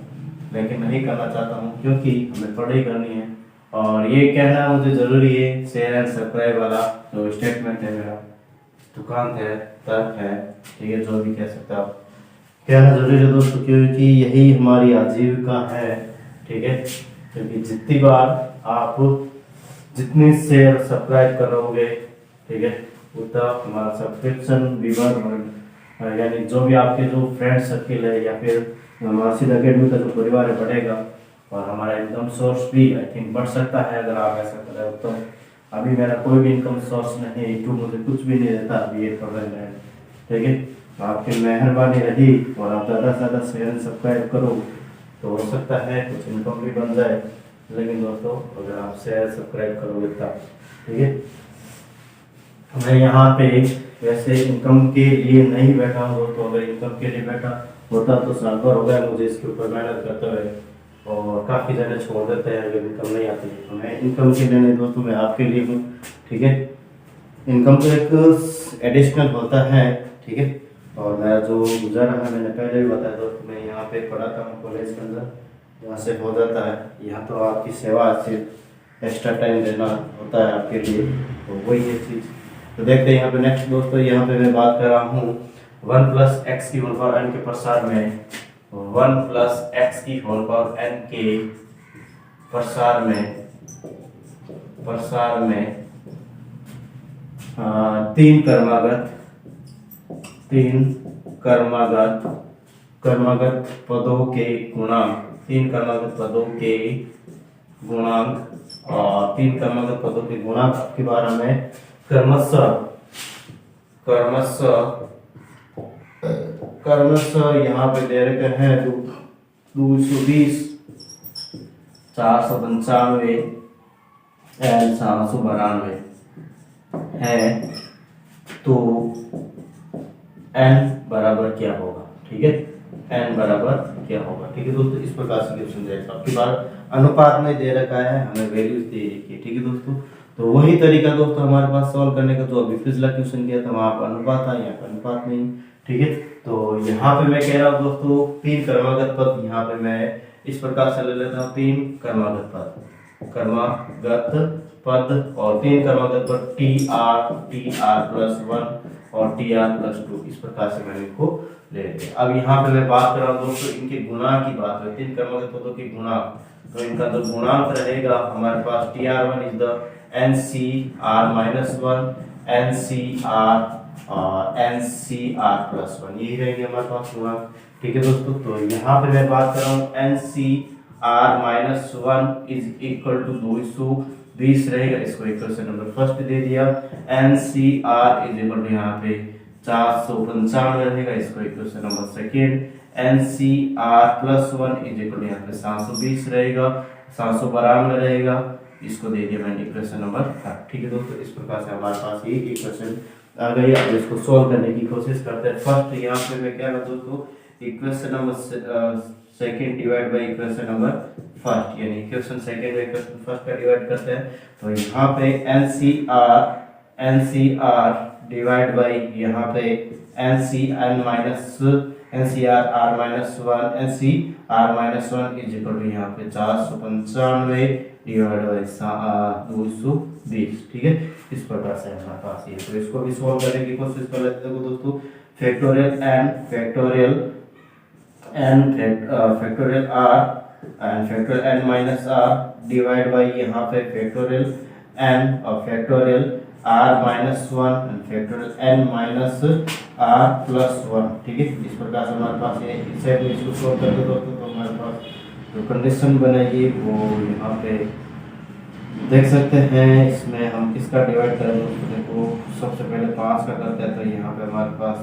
लेकिन नहीं करना चाहता हूँ क्योंकि हमें पढ़ाई करनी है। और ये कहना मुझे जरूरी है, शेयर एंड सब्सक्राइब वाला जो स्टेटमेंट है मेरा, दुकान है, तर्क है, ठीक है, जो भी कह सकते हो आप, कहना जरूरी है दोस्तों, क्योंकि यही हमारी आजीविका है, ठीक है। क्योंकि जितनी बार आप जितनी शेयर सब्सक्राइब करोगे, ठीक है, उतना हमारा सब्सक्रिप्शन विवर यानी जो भी आपके जो फ्रेंड सर्किल है या फिर हमारा सीधा अकेडमी का जो परिवार है बढ़ेगा, और हमारा इनकम सोर्स भी आई थिंक बढ़ सकता है अगर आप ऐसा करें तो। अभी मेरा कोई भी इनकम सोर्स नहीं है, यूट्यूब मुझे कुछ भी नहीं देता अभी ये प्रॉब्लम है, ठीक है। आपकी मेहरबानी रही और आप ज़्यादा से ज़्यादा शेयर सब्सक्राइब करो तो हो सकता है कुछ इनकम भी बन जाए। लेकिन दोस्तों अगर आप शेयर सब्सक्राइब करोगे तब, ठीक है। मैं यहाँ पे वैसे इनकम के लिए नहीं बैठा हूँ दोस्तों, अगर इनकम के लिए बैठा होता तो साल भर हो गया मुझे इसके ऊपर मेहनत करते हुए, और काफ़ी जगह छोड़ देते हैं अगर इनकम नहीं आती है। तो मैं इनकम के लिए नहीं दोस्तों, मैं आपके लिए हूँ, ठीक है। इनकम तो एक एडिशनल होता है, ठीक है। और मेरा जो गुजर है मैंने पहले भी बताया दोस्तों, मैं यहाँ पे पढ़ाता हूँ कॉलेज के अंदर, यहाँ से हो जाता है। यहाँ तो आपकी सेवा सिर्फ एक्स्ट्रा टाइम देना होता है आपके लिए, तो वही है चीज़। तो देखते हैं यहाँ पे नेक्स्ट दोस्तों, यहाँ पे मैं बात कर रहा हूँ 1 + x की होल पावर n के प्रसार में, 1 + x की होल पावर n के प्रसार में 3 क्रमागत पदों के गुणांक, 3 क्रमागत पदों के गुणांक और 3 क्रमागत पदों के गुणांक के बारे में क्रमशः यहाँ पे दे रखे हैं 220, 495 एंड 792 है। तो n बराबर क्या होगा, ठीक है, n बराबर क्या होगा, ठीक है दोस्तों। इस प्रकार से क्वेश्चन जाएगा, आपकी बार अनुपात में दे रखा है, हमें वैल्यूज दे रखी है, ठीक है दोस्तों। तो वही तरीका दोस्तों हमारे पास सॉल्व करने का, जो अभी पिछला क्वेश्चन किया था वहाँ पर अनुपात था, यहाँ पर अनुपात नहीं, ठीक है। तो यहाँ पे मैं कह रहा हूँ दोस्तों 3 क्रमागत पद, यहाँ पे मैं इस प्रकार से ले लेता हूँ 3 क्रमागत पद और 3 क्रमागत पद TR+1 और TR+2, इस प्रकार से मैंने इनको ले लिया। अब यहाँ पे मैं बात कर रहा हूँ दोस्तों इनके गुणांक की बात है, 3 क्रमागत पदों के गुणांक। तो इनका जो गुणांक रहेगा हमारे पास TR1 is the NCR-1 NCR+1, यही रहेंगे हमारे पास गुणांक, ठीक है दोस्तों। तो यहाँ पे मैं बात कर रहा हूँ NCR-1 = 220 रहेगा, इसको इक्वेशन नंबर फर्स्ट दे दिया। NCR = यहाँ पे 495 रहेगा, इसको इक्वेशन नंबर सेकेंड। NCR+1 = यहाँ पे 720 रहेगा, 792 रहेगा, इसको दे दिया मैंने इक्वेशन नंबर 3, ठीक है दोस्तों। इस प्रकार से हमारे पास ये इक्वेशन आ गई। अब इसको सॉल्व करने की कोशिश करते हैं। फर्स्ट यहाँ पे मैं क्या करता हूँ दोस्तों, equation number second divide by equation number first, यानी इक्वेशन सेकेंड में इक्वेशन फर्स्ट का डिवाइड करते हैं। तो यहाँ पे NCR डिवाइड बाय यहाँ पे NCR-1 = यहाँ पे 495 डिवाइड बाय 220, ठीक है। इस प्रकार से हमारे पास ये, तो इसको भी सॉल्व करने की कोशिश कर लेते हैं दोस्तों। Factorial n factorial r and factorial n-r divide by यहाँ पे फैक्टोरियल n और factorial r-1 and factorial n-r R plus one, ठीक है। इस प्रकार से हमारे पास ये इस साइड में इसको सोल्व करके दोस्तों तो हमारे पास जो कंडीशन बनेगी वो यहाँ पे देख सकते हैं। इसमें हम किसका डिवाइड करें दोस्तों, देखो सबसे पहले 5 का करते हैं तो यहाँ पे हमारे पास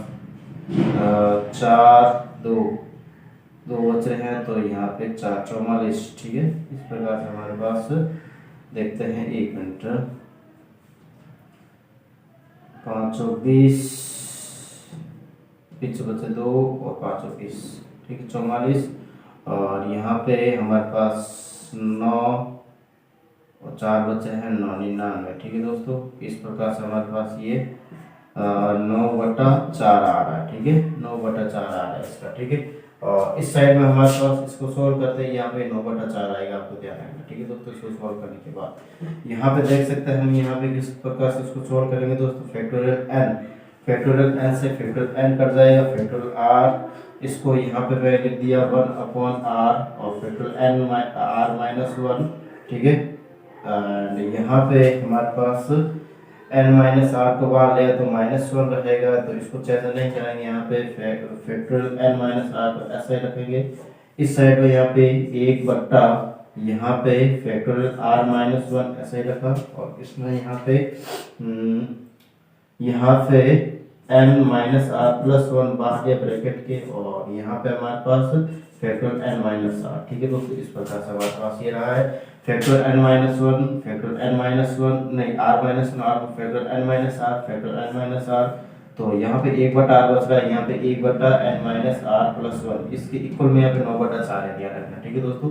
4 2 बचे हैं तो यहाँ पे 4 44, ठीक है। इस प्रकार से हमारे पास देखते हैं 1 मिनट 5 20 पीछे बचे 2 और 5 20, ठीक है 44। और यहाँ पे हमारे पास 9 और 4 बचे हैं 9 99, ठीक है दोस्तों। इस प्रकार से हमारे पास ये 9/4 आ रहा है, ठीक है 9/4 आ रहा है इसका, ठीक है। और इस साइड में हमारे पास इसको सोल्व करते हैं, यहाँ पे 9/4 आएगा, आपको ध्यान रखना, ठीक है दोस्तों। इसको सोल्व करने के बाद यहाँ पे देख सकते हैं हम यहाँ पे किस प्रकार से इसको सोल्व करेंगे दोस्तों। फैक्टोरियल एन से फैक्टोरियल एन कट जाएगा, फैक्टोरियल आर इसको यहाँ पे मैंने लिख दिया 1/r और फैक्टोरियल एन आर माइनस 1, ठीक है। एंड यहाँ पे हमारे पास n माइनस आर को बाहर लिया तो -1 रहेगा, तो इसको चेंज नहीं करेंगे। यहाँ पे फैक्टोरियल n माइनस आर को ऐसे ही रखेंगे। इस साइड में यहाँ पे 1/, यहाँ पे फैक्टोरियल r माइनस 1 ऐसे ही रखा, और इसमें यहाँ पे n माइनस आर प्लस 1 बाहर दिया ब्रैकेट के, और यहाँ पे हमारे पास फैक्टोरियल n माइनस आर, ठीक है दोस्तों। इस प्रकार से हमारे पास ये रहा है factorial n minus 1 factorial n minus 1 नहीं r minus R factorial n minus R factorial n minus R. तो यहाँ पे 1/r बच रहा है, यहाँ पे 1/n माइनस आर प्लस 1, इसके इक्वल में यहाँ पे 9/4 है ध्यान रखना, ठीक है दोस्तों।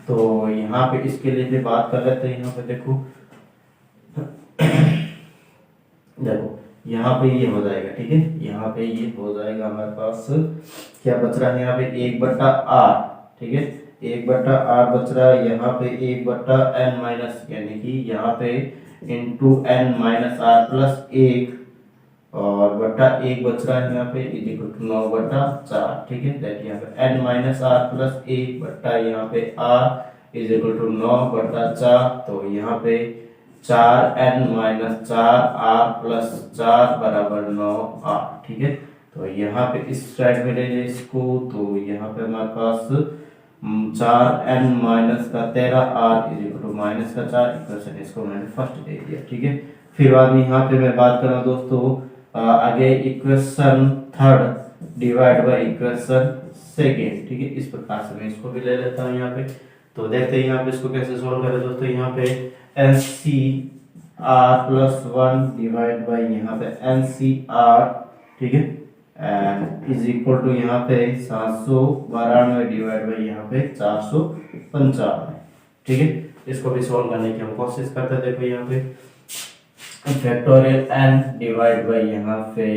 तो यहाँ पे इसके लिए भी बात कर लेते हैं। यहाँ पे देखो यहाँ पे ये हो जाएगा, ठीक है। यहाँ पे ये हो जाएगा हमारे पास क्या बच रहा है, यहाँ पे 1/r, ठीक है 1/r बच रहा है। यहाँ पे 1/n माइनस, यानी कि यहाँ पे into n minus R plus 1 और बटा 1 बच रहा है यहाँ पे इज इक्वल टू 9/4, ठीक है। दैट यहाँ पे n माइनस आर प्लस 1 बटा यहाँ पे r इज इक्वल टू 9/4। तो यहाँ पे 4n माइनस 4r प्लस 4 बराबर 9r, ठीक है। तो यहाँ पे इस साइड में ले जाए इसको, तो यहाँ पे हमारे पास 4n माइनस का 13r is equal to minus का 4, इक्वेशन इसको मैंने फर्स्ट दे दिया, ठीक है। फिर बाद में यहाँ पे मैं बात कर रहा हूँ दोस्तों आगे equation third divide by equation second, ठीक है। इस प्रकार से मैं इसको भी ले लेता हूँ यहाँ पे। तो देखते हैं यहाँ पे इसको कैसे सोल्व करें दोस्तों। यहाँ पे NCR प्लस 1 डिवाइड बाई यहाँ पे NCR, ठीक है, एंड इज इक्वल टू यहाँ पे 792 डिवाइड बाई यहाँ पे 495, ठीक है। इसको भी सोल्व करने की हम कोशिश करते हैं। देखो यहाँ पे फैक्टोरियल n डिवाइड बाई यहाँ पे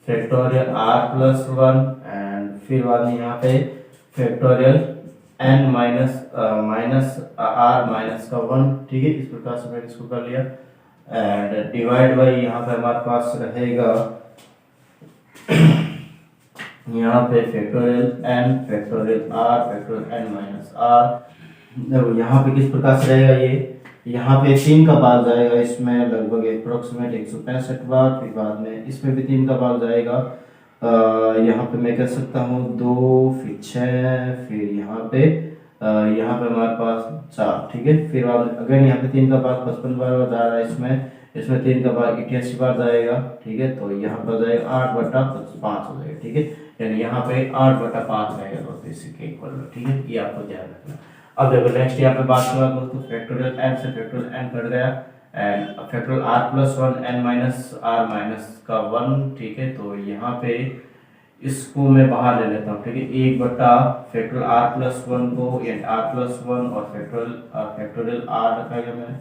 फैक्टोरियल r प्लस 1 एंड फिर बाद में यहाँ पे factorial n minus r minus का 1, ठीक है। इस प्रकार से मैंने इसको कर लिया एंड डिवाइड बाई यहाँ पे हमारे पास रहेगा यहाँ पे factorial n factorial r factorial n minus r। देखो यहाँ पे किस प्रकार से रहेगा, ये यहाँ पे 3 का भाग जाएगा, इसमें लगभग अप्रोक्सीमेट 165 बार, फिर बाद में इसमें भी 3 का भाग जाएगा। यहाँ पे मैं कह सकता हूँ 2 फिर 6 फिर यहाँ पे हमारे पास 4, ठीक है। फिर अगर यहाँ पे 3 का भाग 55 बार जा रहा है, इसमें 3 का भाग 88 बार जाएगा, ठीक है। तो यहाँ पर जाएगा 8/5 हो जाएगा, ठीक है। यानी यहाँ पे 8/5 रहेगा दोस्तों इसके इक्वल में, ठीक है। ये आपको ध्यान रखना। अब देखो नेक्स्ट यहाँ पे बात करें दोस्तों फैक्टोरियल n से फैक्टोरियल n कट गया and factorial r plus 1 n minus r minus का 1, ठीक है। तो यहाँ पे इसको मैं बाहर ले लेता हूँ, ठीक है। 1/, फैक्टोरियल r प्लस 1 को r प्लस 1 और फैक्टोरियल r रखा गया मैंने,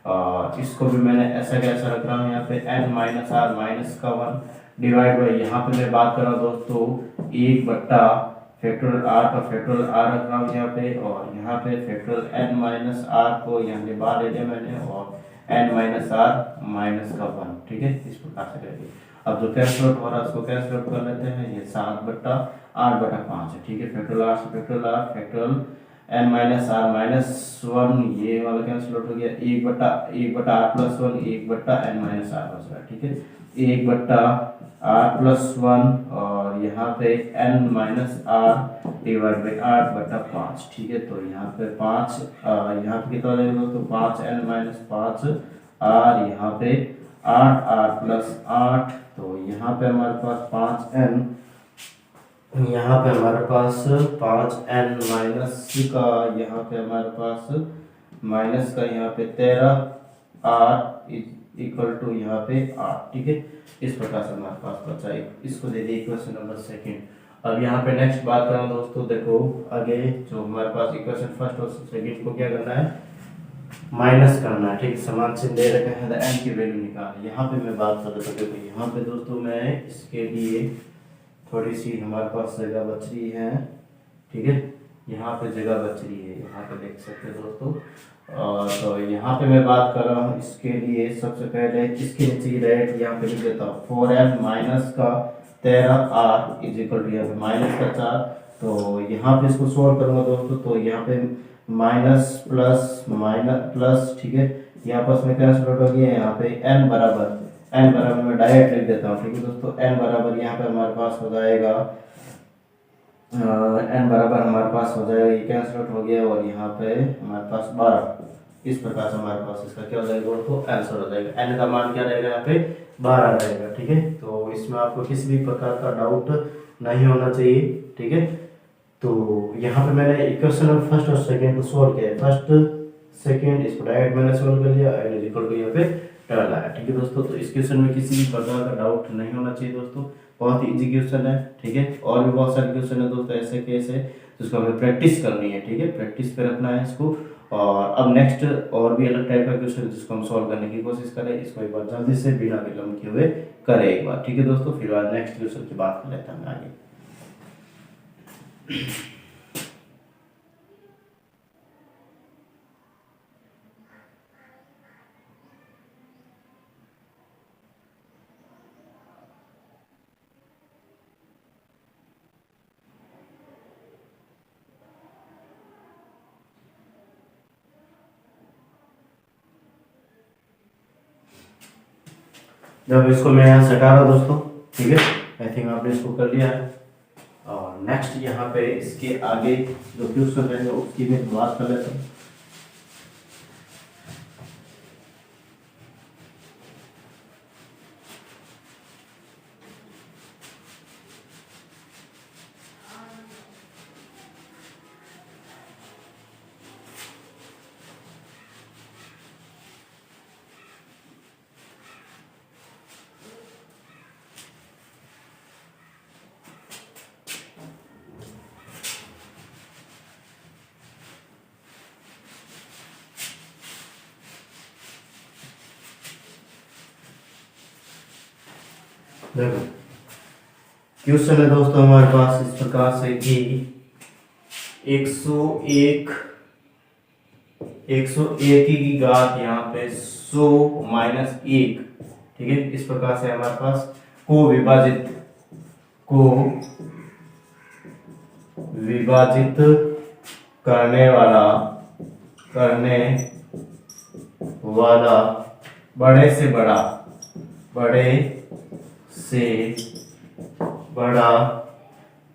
और इसको भी मैंने ऐसा कैसा रख रहा हूँ यहाँ पे n माइनस r माइनस का 1 डिवाइड बाई यहाँ पे मैं बात कर रहा हूँ दोस्तों 1/, फैक्टोरियल r का फैक्टोरियल r रख रहा हूँ यहाँ पे, और यहाँ पे फैक्टोरियल n माइनस r को यहाँ के बाहर ले लिया मैंने, और n माइनस r माइनस का 1, ठीक है। इस प्रकार से करेंगे। अब जो कैंसिल आउट हो रहा है उसको कैंसिल आउट कर लेते हैं। ये 7/8/5 है, ठीक है। फैक्टोरियल r से factorial r factorial n minus r minus 1 ये वाला कैंसिल आउट हो गया। 1/r plus 1 1/n minus r बच रहा है, ठीक है। एक बट्टा आर प्लस वन, और यहाँ पे N minus R divide by 8/5। ठीक है, तो यहाँ पे 5, यहाँ पे कितना रहेगा दोस्तों, 5n-5 आर, यहाँ पे 8r+8, तो यहाँ पे हमारे पास 5n, यहाँ पे हमारे पास 5n माइनस का, यहाँ पे हमारे पास माइनस का, यहाँ पे 13r इक्वल टू यहाँ पे 8। ठीक है, इस प्रकार से हमारे पास बचा, इसको दे दिए इक्वेशन नंबर सेकंड। अब यहाँ पे नेक्स्ट बात करें दोस्तों, देखो आगे जो हमारे पास इक्वेशन फर्स्ट और सेकंड को क्या करना है, माइनस करना है। ठीक, समान चिन्ह दे रखे हैं, एन की वैल्यू निकाल। यहाँ पे मैं बात कर रहा था, देखो यहाँ पे दोस्तों मैं इसके लिए थोड़ी सी हमारे पास जगह बच रही है। ठीक है, यहाँ पे जगह बच रही है, यहाँ पे देख सकते हैं दोस्तों। तो यहाँ पे मैं बात कर रहा हूँ इसके लिए, सबसे पहले इसके नीचे डायरेक्ट यहाँ पे लिख देता हूँ 4n माइनस का 13r इज इक्वल टू यहाँ पे माइनस का 4। तो यहाँ पे इसको सोल्व करूंगा दोस्तों, तो यहाँ पे माइनस प्लस माइनस प्लस, ठीक है, यहाँ पर में कैंसिल आउट हो गया। यहाँ पे n बराबर मैं डायरेक्ट लिख देता हूँ। ठीक है दोस्तों, n बराबर यहाँ पे हमारे पास हो जाएगा, n बराबर हमारे पास हो जाएगा, ये कैंसिल आउट हो गया, और यहाँ पे हमारे पास 12। इस प्रकार से हमारे पास इसका क्या हो जाएगा दोस्तों, आंसर हो जाएगा। n का मान क्या रहेगा, यहाँ पे 12 रहेगा। ठीक है, तो इसमें आपको किसी भी प्रकार का डाउट नहीं होना चाहिए। ठीक है, तो यहाँ पे मैंने इक्वेशन नंबर फर्स्ट और सेकंड को सोल्व किया है, फर्स्ट सेकंड इसको डायरेक्ट मैंने सोल्व कर लिया, n इज इक्वल टू यहाँ पे 12 आया। ठीक है दोस्तों, तो इस क्वेश्चन में किसी भी प्रकार का डाउट नहीं होना चाहिए दोस्तों, बहुत ही इजी क्वेश्चन है। ठीक है, और भी बहुत सारे क्वेश्चन है दोस्तों ऐसे केस है जिसको हमें प्रैक्टिस करनी है। ठीक है, प्रैक्टिस पे रखना है इसको। और अब नेक्स्ट और भी अलग टाइप का क्वेश्चन जिसको हम सॉल्व करने की कोशिश करें, इसको एक बार जल्दी से बिना विलंब किए हुए करें एक बार। ठीक है दोस्तों, फिर बाद नेक्स्ट क्वेश्चन की बात कर लेते हैं आगे। जब इसको मैं यहाँ से हटा रहा दोस्तों, ठीक है, आई थिंक आपने इसको कर लिया है। और नेक्स्ट यहाँ पे इसके आगे जो क्वेश्चन रहेंगे उसकी भी बात कर लेते हैं। देखो क्वेश्चन है दोस्तों हमारे पास इस प्रकार से कि 101 की घात यहाँ पे 100 माइनस 1। ठीक है, इस प्रकार से हमारे पास को विभाजित करने वाला बड़े से बड़ा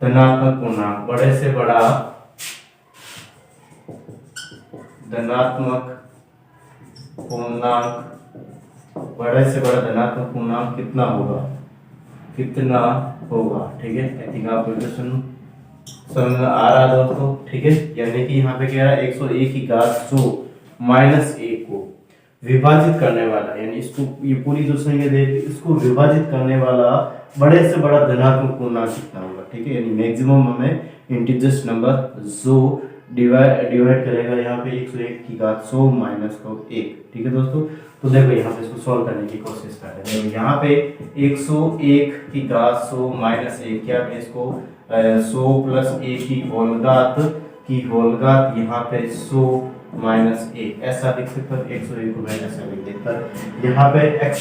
धनात्मक पूर्णांक, बड़े से बड़ा धनात्मक धनात्मक पूर्णांक कितना होगा। ठीक है, आई थिंक आपको क्वेश्चन समझ आ रहा है दोस्तों। ठीक है, यानी कि यहाँ पे क्या है, 101 की घात 100 माइनस 1 को विभाजित करने वाला, यानी इसको ये पूरी जो संख्या दे इसको विभाजित करने वाला बड़े से बड़ा धनात्मक पूर्णांक कितना होगा। ठीक है, यानी मैक्सिमम हमें इंटीजर्स नंबर जो डिवाइड करेगा यहाँ पे 101 की घात 100 माइनस को 1। ठीक है दोस्तों, तो देखो यहाँ पे इसको सॉल्व करने की कोशिश कर रहे हैं। यहाँ पे 101 की घात 100 माइनस 1, क्या है इसको 100 प्लस 1 की होल घात यहाँ पे 100 माइनस 1 ऐसा लिख सकते हैं। 101 को मैं ऐसा लिख देता हूँ, यहाँ पे x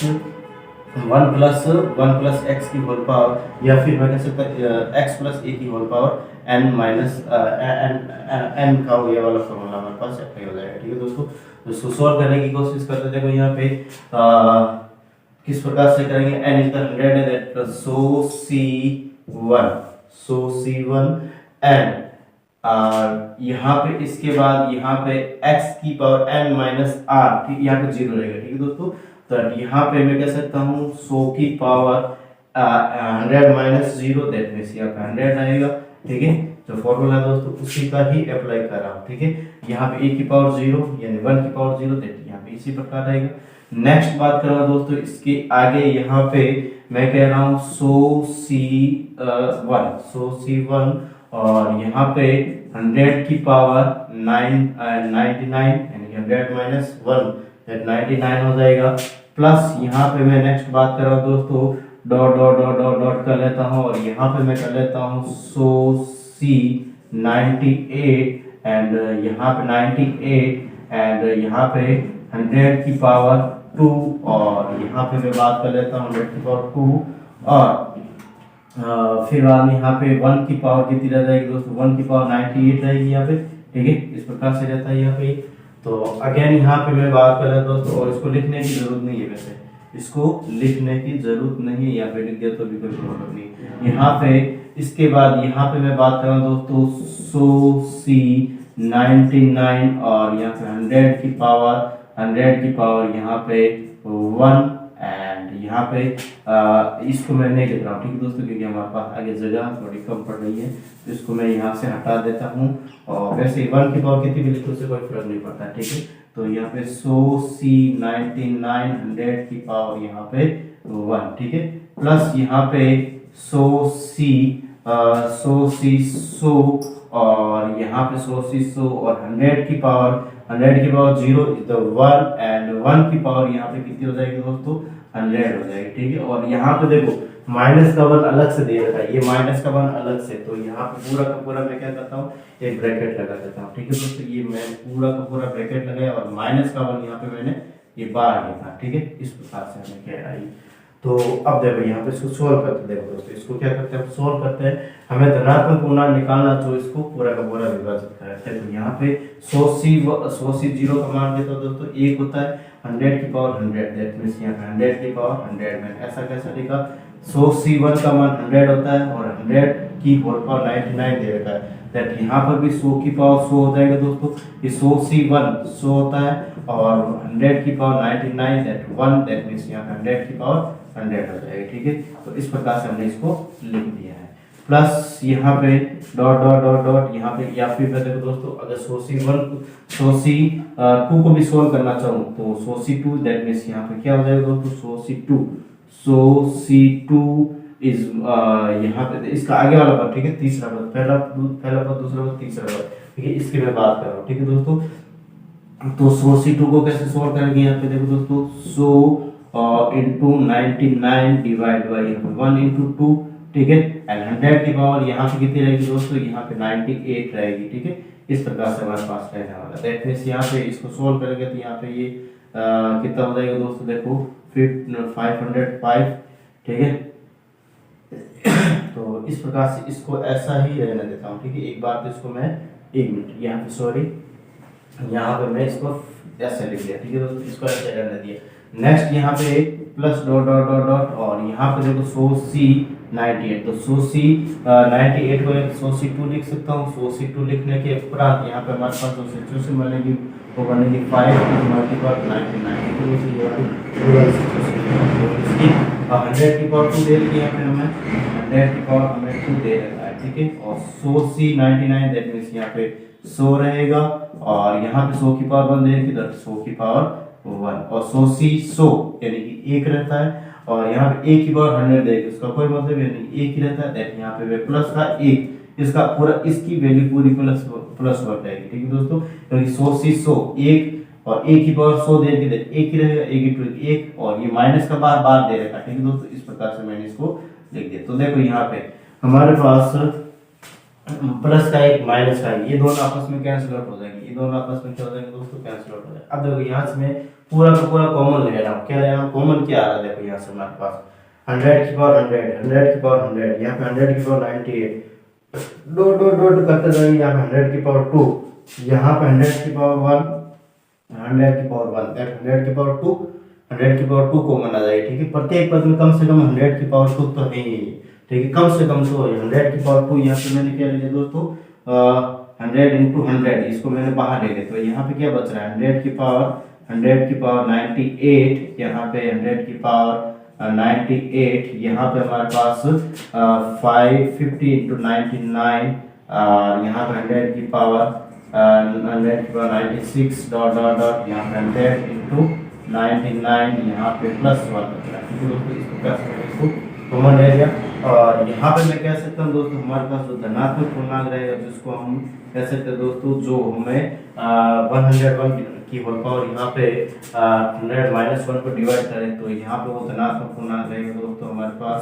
1 प्लस x की होल पावर, या फिर मैं कह सकता x प्लस a की whole power n minus n का ये वाला फॉर्मूला हमारे पास अप्लाई हो जाएगा। ठीक है दोस्तों, तो इसको सॉल्व करने की कोशिश करते हैं। देखो यहाँ पे किस प्रकार से करेंगे, n इज द 100 है दैट सो c1 n, और यहाँ पे इसके बाद यहाँ पे x की पावर n माइनस r, ठीक, यहाँ पे 0 रहेगा, ठीक है दोस्तों। तो यहाँ पे मैं कह सकता हूँ 100 की पावर 100 माइनस 0 दैट मींस यहाँ पे 100 आएगा, ठीक है। जो फॉर्मूला दोस्तों उसी का ही अप्लाई कर रहा हूँ, ठीक है। यहाँ पे a की पावर 0 यानी 1 की पावर 0 दैट यहाँ पे इसी प्रकार आएगा। नेक्स्ट बात कर रहा हूँ दोस्तों, इसके आगे यहाँ पे मैं कह रहा हूँ 100c1 और यहाँ पे 100 की पावर 99 यानी 100 माइनस 1 99 हो जाएगा। प्लस यहाँ पे मैं नेक्स्ट बात कर रहा हूँ दोस्तों, dot dot dot dot dot कर लेता हूँ और यहाँ पे मैं कर लेता हूँ 100c98 एंड यहाँ पे 98 एंड यहाँ पे 100 की पावर 2 और यहाँ पे मैं बात कर लेता हूँ 100 की पावर 2 और फिर बाद में यहाँ पे 1 की पावर कितनी रह जाएगी दोस्तों, 1 की पावर 98 रहेगी यहाँ पे, ठीक है। इस प्रकार से रहता है यहाँ पे। तो अगेन यहाँ पे मैं बात कर रहा था दोस्तों, और इसको लिखने की जरूरत नहीं है, वैसे इसको लिखने की जरूरत नहीं है, यहाँ पे लिख दिया तो भी कोई प्रॉब्लम नहीं। यहाँ पे इसके बाद यहाँ पे मैं बात कर रहा हूँ दोस्तों 100c99 और यहाँ पे 100 की पावर यहाँ पे 1 एंड यहाँ पे इसको मैं नहीं लिख रहा हूँ, ठीक है दोस्तों, क्योंकि हमारे पास आगे जगह थोड़ी कम पड़ रही है, तो इसको मैं यहाँ से हटा देता हूँ। और वैसे 1 की पावर कितनी भी लिखो उससे कोई फर्क नहीं पड़ता, ठीक है। तो यहाँ पे 100c99 100 की पावर यहाँ पे 1, ठीक है, प्लस यहाँ पे 100c100 और यहाँ पे 100c100 और 100 की पावर 0 इज द 1 एंड 1 की पावर यहाँ पे कितनी हो जाएगी दोस्तों, 100 हो जाएगी, ठीक है। और यहाँ पे देखो माइनस का 1 अलग से दे रखा है, ये माइनस का 1 अलग से, तो यहाँ पे पूरा का पूरा मैं क्या करता हूँ, एक ब्रैकेट लगा देता हूँ, ठीक है दोस्तों। ये मैं पूरा का पूरा ब्रैकेट लगाया और माइनस का 1 यहाँ पे मैंने ये बाहर लिखा, ठीक है। इस प्रकार से हमें क्या आई। तो अब देखो यहाँ पे इसको सोल्व करते हैं। देखो दोस्तों इसको क्या करते हैं, सोल्व करते हैं। हमें धनात्मक पूर्णांक निकालना, तो इसको पूरा का पूरा विभाजित करते हैं। तो यहाँ पे 100c0 का मान कितना दोस्तों 1 होता है, 100 की पावर 100 दैट मींस यहाँ पे 100 की पावर 100 में ऐसा कैसा लिखा, 100c1 का मान 100 होता है और 100 की पावर 99 दे रखा है दैट यहाँ पर भी 100 की पावर 100 हो जाएगा दोस्तों। ये 100c1 100 होता है और 100 की पावर 99 दैट 1 दैट मींस यहाँ पे 100 की पावर 100 हो जाएगा, ठीक है। तो इस प्रकार से हमने इसको लिख दिया है। प्लस यहाँ पे डॉट डॉट डॉट डॉट यहाँ पे या फिर देखो दोस्तों, अगर 100c2 को भी सोल्व करना चाहूँ तो 100c2 दैट मींस यहाँ पे क्या हो जाएगा दोस्तों 100c2 इज यहाँ पे इसका आगे वाला पद, ठीक है, तीसरा पद, पहला पद, दूसरा पद, तीसरा पद, ठीक है, इसकी मैं बात कर रहा हूँ, ठीक है दोस्तों। तो 100c2 को कैसे सोल्व करेंगे, यहाँ पे देखो दोस्तों 100 into 99 डिवाइड बाय 1 into 2, ठीक है, एंड 100 की पावर यहाँ पे कितनी रहेगी दोस्तों, यहाँ पे 98 रहेगी, ठीक है। इस प्रकार से हमारे पास रहने वाला दैट मींस यहाँ पे इसको सोल्व करेंगे तो यहाँ पे ये कितना हो जाएगा दोस्तों, देखो 505, ठीक है। तो इस प्रकार से इसको ऐसा ही रहने देता हूँ, ठीक है। एक बार तो इसको मैं 1 मिनट यहाँ पे सॉरी यहाँ पे मैं इसको ऐसे लिख दिया, ठीक है दोस्तों, इसको ऐसे रहने दिया। नेक्स्ट यहाँ पे plus dot dot dot dot और यहाँ पे देखो 100c98, तो 100c98 को 100c2 लिख सकता हूँ। 100c2 लिखने के उपरांत यहाँ पे हमारे पास जो सिचुएशन बनेगी वो बनेगी 5 मल्टीपल 99, तो ये पूरा सिचुएशन 100 की पावर 2 दे रही है हमें, 100 की पावर हमें 2 दे रखा है, ठीक है। और 100c99 दैट मींस यहाँ पे 100 रहेगा और यहाँ पे 100 की पावर 1 दे रखी तो 100 की पावर 1 और 100c100 यानी कि 1 रहता है और यहाँ पे 1 की पावर 100 देगी, उसका कोई मतलब नहीं, 1 ही रहता है दैट यहाँ पे प्लस का 1, इसका पूरा इसकी वैल्यू पूरी प्लस 1 रहेगी, ठीक है दोस्तों, क्योंकि 100c100 1 और 1 की पावर 100 दे दी 1 ही रहेगा, 1 into 1 और ये माइनस का बार दे रखा है, ठीक है दोस्तों। इस प्रकार से मैंने इसको लिख दिया। तो देखो यहाँ पे हमारे पास प्लस का 1 माइनस का 1 ये दोनों आपस में कैंसिल आउट हो जाएंगे, ये दोनों आपस में क्या हो जाएंगे दोस्तों, कैंसिल आउट हो जाएंगे। अब देखो यहाँ से मैं पूरा का पूरा कॉमन ले रहा हूँ, क्या ले रहा हूँ, कॉमन क्या आ रहा है, देखो यहाँ से हमारे पास 100 की पावर 100 की पावर 100, यहाँ पे 100 की पावर 98 डॉट डॉट डॉट करते जाएंगे, यहाँ पे 100 की पावर 2, यहाँ पे 100 की पावर 1, 100 की पावर 1 दैट 100 की पावर 2 100 की पावर 2 कॉमन आ जाएगी, ठीक है। प्रत्येक पद में कम से कम 100 की पावर 2 तो है ही, ठीक है, कम से कम तो 100 की पावर 2। यहाँ पे मैंने क्या ले लिया दोस्तों, 100 इंटू 100, इसको मैंने बाहर ले लिया, तो यहाँ पे क्या बच रहा है, 100 की पावर 98, यहाँ पे 100 की पावर 98, यहाँ पे हमारे पास 550 इंटू 99, यहाँ पे 100 की पावर 96 डॉट डॉट डॉट, यहाँ पे 100 इंटू 99, यहाँ पे प्लस 1 बच रहा है, ठीक है दोस्तों। इसको क्या सकते इसको कॉमन एरिया, और यहाँ पे मैं कह सकता हूँ दोस्तों, हमारे पास जो धनात्मक पूर्णांक रहेगा जिसको हम कह सकते हैं दोस्तों, जो हमें 101 की होल पावर यहाँ पे 100 माइनस 1 को डिवाइड करें, तो यहाँ पे वो धनात्मक पूर्णांक रहेगा दोस्तों हमारे पास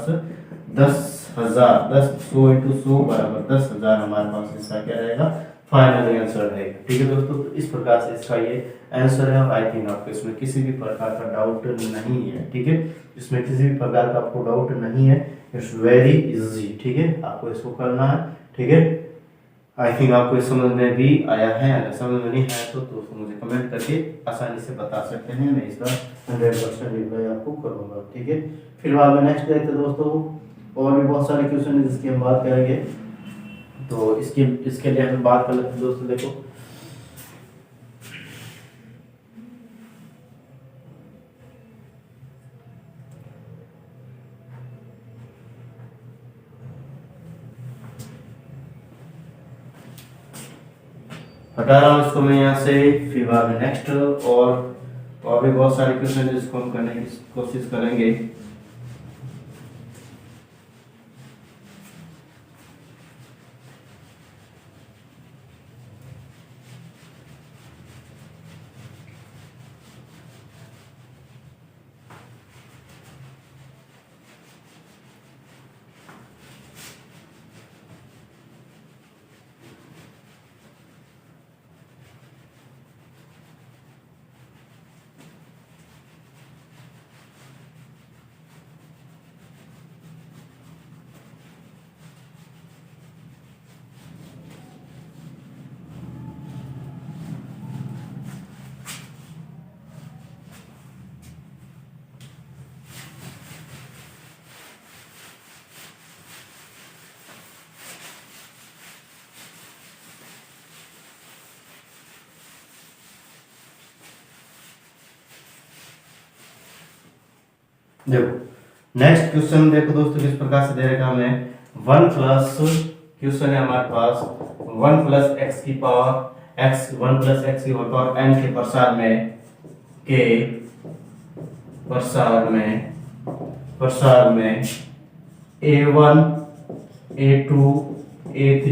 10,000, 100 इंटू 100 बराबर 10,000, हमारे पास इसका क्या रहेगा, फाइनल आंसर रहेगा, ठीक है दोस्तों। तो इस प्रकार से इसका ये आंसर है, और आई थिंक आपको इसमें किसी भी प्रकार का डाउट नहीं है, ठीक है, इसमें किसी भी प्रकार का आपको डाउट नहीं है, इट्स वेरी इजी, ठीक है, आपको इसको करना है, ठीक है। आई थिंक आपको इस समझ में भी आया है, अगर समझ में नहीं आया तो दोस्तों मुझे कमेंट करके आसानी से बता सकते हैं, मैं इसका 100% रिप्लाई आपको करूंगा, ठीक है। फिलहाल में नेक्स्ट देखते हैं दोस्तों, और भी बहुत सारे क्वेश्चन है जिसकी हम बात करेंगे, तो इसके लिए हम बात कर लेते हैं दोस्तों। देखो हटा रहा हूँ इसको मैं यहाँ से, फिर बाद में नेक्स्ट और भी बहुत सारे क्वेश्चन जिसको हम करने की कोशिश करेंगे। देखो नेक्स्ट क्वेश्चन देखो दोस्तों किस प्रकार से दे रखा हमें, 1 प्लस क्वेश्चन है हमारे पास 1 प्लस एक्स की पावर एक्स 1 प्लस एक्स की पावर एन के प्रसार में a1 a2 a3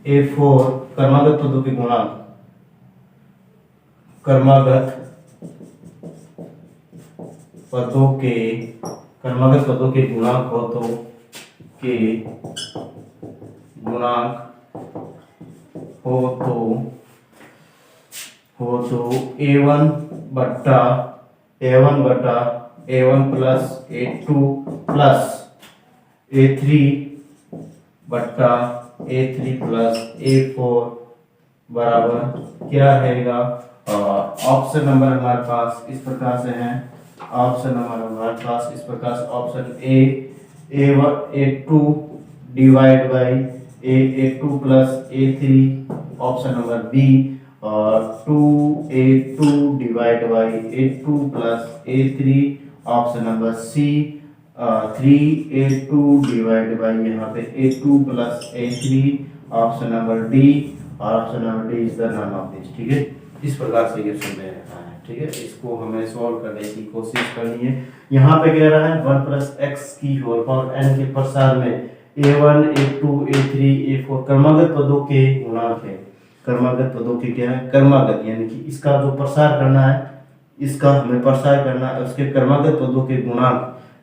a4 क्रमागत पदों के गुणांक क्रमागत पदों के गुणांक हो तो a1 plus a2 plus a3 बट्टा a3 प्लस a4 बराबर क्या रहेगा। ऑप्शन नंबर हमारे पास इस प्रकार से है, ऑप्शन नंबर हमारे पास इस प्रकार से, option a1 a2 divide by a2 plus a3, option number B और 2a2 divide by a2 plus a3, option number C 3a2 divide by यहाँ पे a2 plus a3, option number D, और option number D is the none of this, ठीक है। इस प्रकार से ये सुन रखा है, ठीक है, इसको हमें सॉल्व करने की कोशिश करनी है। यहाँ पे कह रहा है 1 प्लस एक्स की होल पावर एन के प्रसार में a1 a2 a3 a4 क्रमागत पदों के गुणांक है। क्रमागत पदों के क्या है, क्रमागत यानी कि इसका जो प्रसार करना है, इसका हमें प्रसार करना है, उसके क्रमागत पदों के गुणांक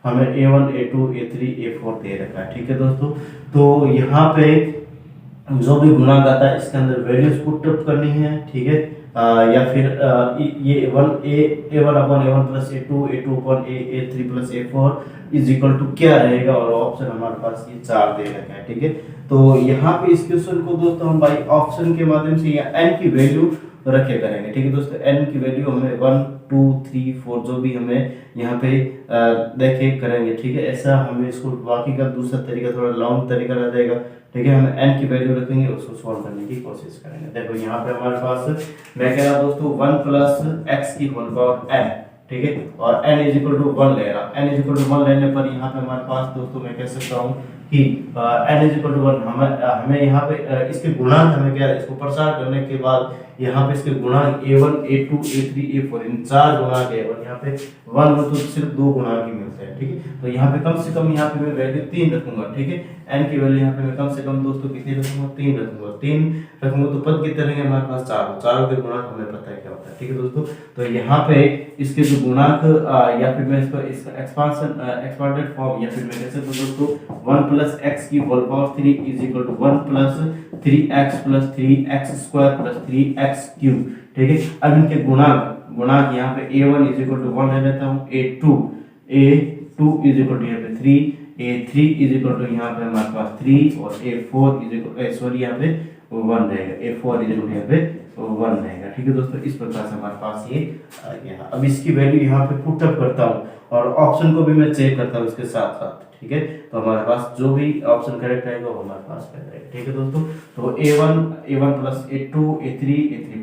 हमें a1 a2 a3 a4 दे रखा है, ठीक है दोस्तों। तो यहाँ पे जो भी गुणांक आता है इसके अंदर वैल्यूज पुट अप करनी है, ठीक है, या फिर ये a1 upon a1 plus a2 upon a3 plus a4 is equal to क्या रहेगा, और ऑप्शन हमारे पास ये 4 दे रखा है, ठीक है। तो यहाँ पे इस क्वेश्चन को दोस्तों हम बाई ऑप्शन के माध्यम से या n की वैल्यू रखे करेंगे, ठीक है दोस्तों। n की वैल्यू हमें 1 1 2 3 4 जो भी हमें यहाँ पे देखे करेंगे, ठीक है। ऐसा हमें इसको बाकी का दूसरा तरीका थोड़ा लॉन्ग तरीका रह जाएगा, ठीक है। हम n की वैल्यू रखेंगे, उसको सॉल्व करने की कोशिश करेंगे। देखो यहाँ पे हमारे पास मैं कह रहा दोस्तों 1 प्लस एक्स की होल पावर n, ठीक है, और n इज इक्वल टू 1 ले रहा। n इज इक्वल टू 1 लेने पर यहाँ पे हमारे पास दोस्तों मैं कह सकता हूँ कि n इज इक्वल टू 1 हमें यहाँ पे इसके गुणांक हमें क्या है, इसको प्रसार करने के बाद यहाँ पे इसके गुणांक a1 a2 a3 a4 इन 4 गुणांक है, और यहाँ पे 1 तो सिर्फ 2 गुणांक ही मिलते हैं, ठीक है। तो यहाँ पे कम से कम यहाँ पे मैं वैल्यू 3 रखूंगा, ठीक है। n की वैल्यू यहाँ पे मैं कम से कम दोस्तों कितनी रखूंगा, 3 रखूंगा। 3 रखूंगा तो पद कितने रहेंगे हमारे पास, 4। चारों के गुणांक हमें पता है क्या होता है, ठीक है दोस्तों। तो यहाँ पे इसके जो गुणांक या फिर मैं इसका एक्सपांडेड फॉर्म या फिर मैं कह सकता हूं दोस्तों 1 प्लस एक्स की whole power 3 is equal to 1 plus 3x plus 3x square plus 3x cube, ठीक है। अब इनके गुणांक यहाँ पे a1 इज इक्वल टू 1 ले लेता हूँ, a2 इज इक्वल टू यहाँ पे 3, a3 इज इक्वल टू यहाँ पे हमारे पास 3, और a4 इज इक्वल सॉरी यहाँ पे 1 रहेगा, a4 इज इक्वल यहाँ पे 1 रहेगा, ठीक है दोस्तों। इस प्रकार से हमारे पास ये आ गया। अब इसकी वैल्यू यहाँ पे पुट अप करता हूँ और ऑप्शन को भी मैं चेक करता हूँ इसके साथ साथ, ठीक है। तो हमारे पास जो भी ऑप्शन करेक्ट आएगा वो हमारे पास करेक्ट आएगा, ठीक है दोस्तों। तो a1 plus a2 a3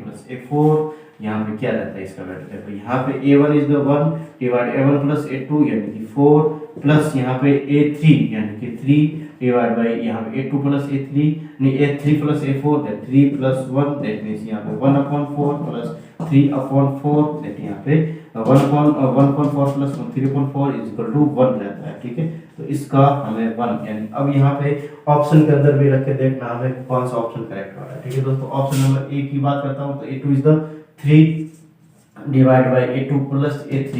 plus a4 यहाँ पे क्या रहता है इसका वैल्यू, देखो यहाँ पे a1 is the 1 divide a1 plus a2 यानी कि 4 प्लस यहाँ पे a3 यानी कि 3 डिवाइड बाय यहाँ पे a2 प्लस a3 नहीं a3 plus a4 that 3 plus 1 that means यहाँ पे 1/4 प्लस 3/4 दैट यहाँ पे 1/4 प्लस 3/4 इज इक्वल टू 1 रहता है, ठीक है। तो इसका हमें 1 यानी अब यहाँ पे ऑप्शन के अंदर भी रख के देखना हमें कौन सा ऑप्शन करेक्ट हो रहा है, ठीक है दोस्तों। ऑप्शन नंबर ए की बात करता हूँ तो a2 is the 3 divide by a2 plus a3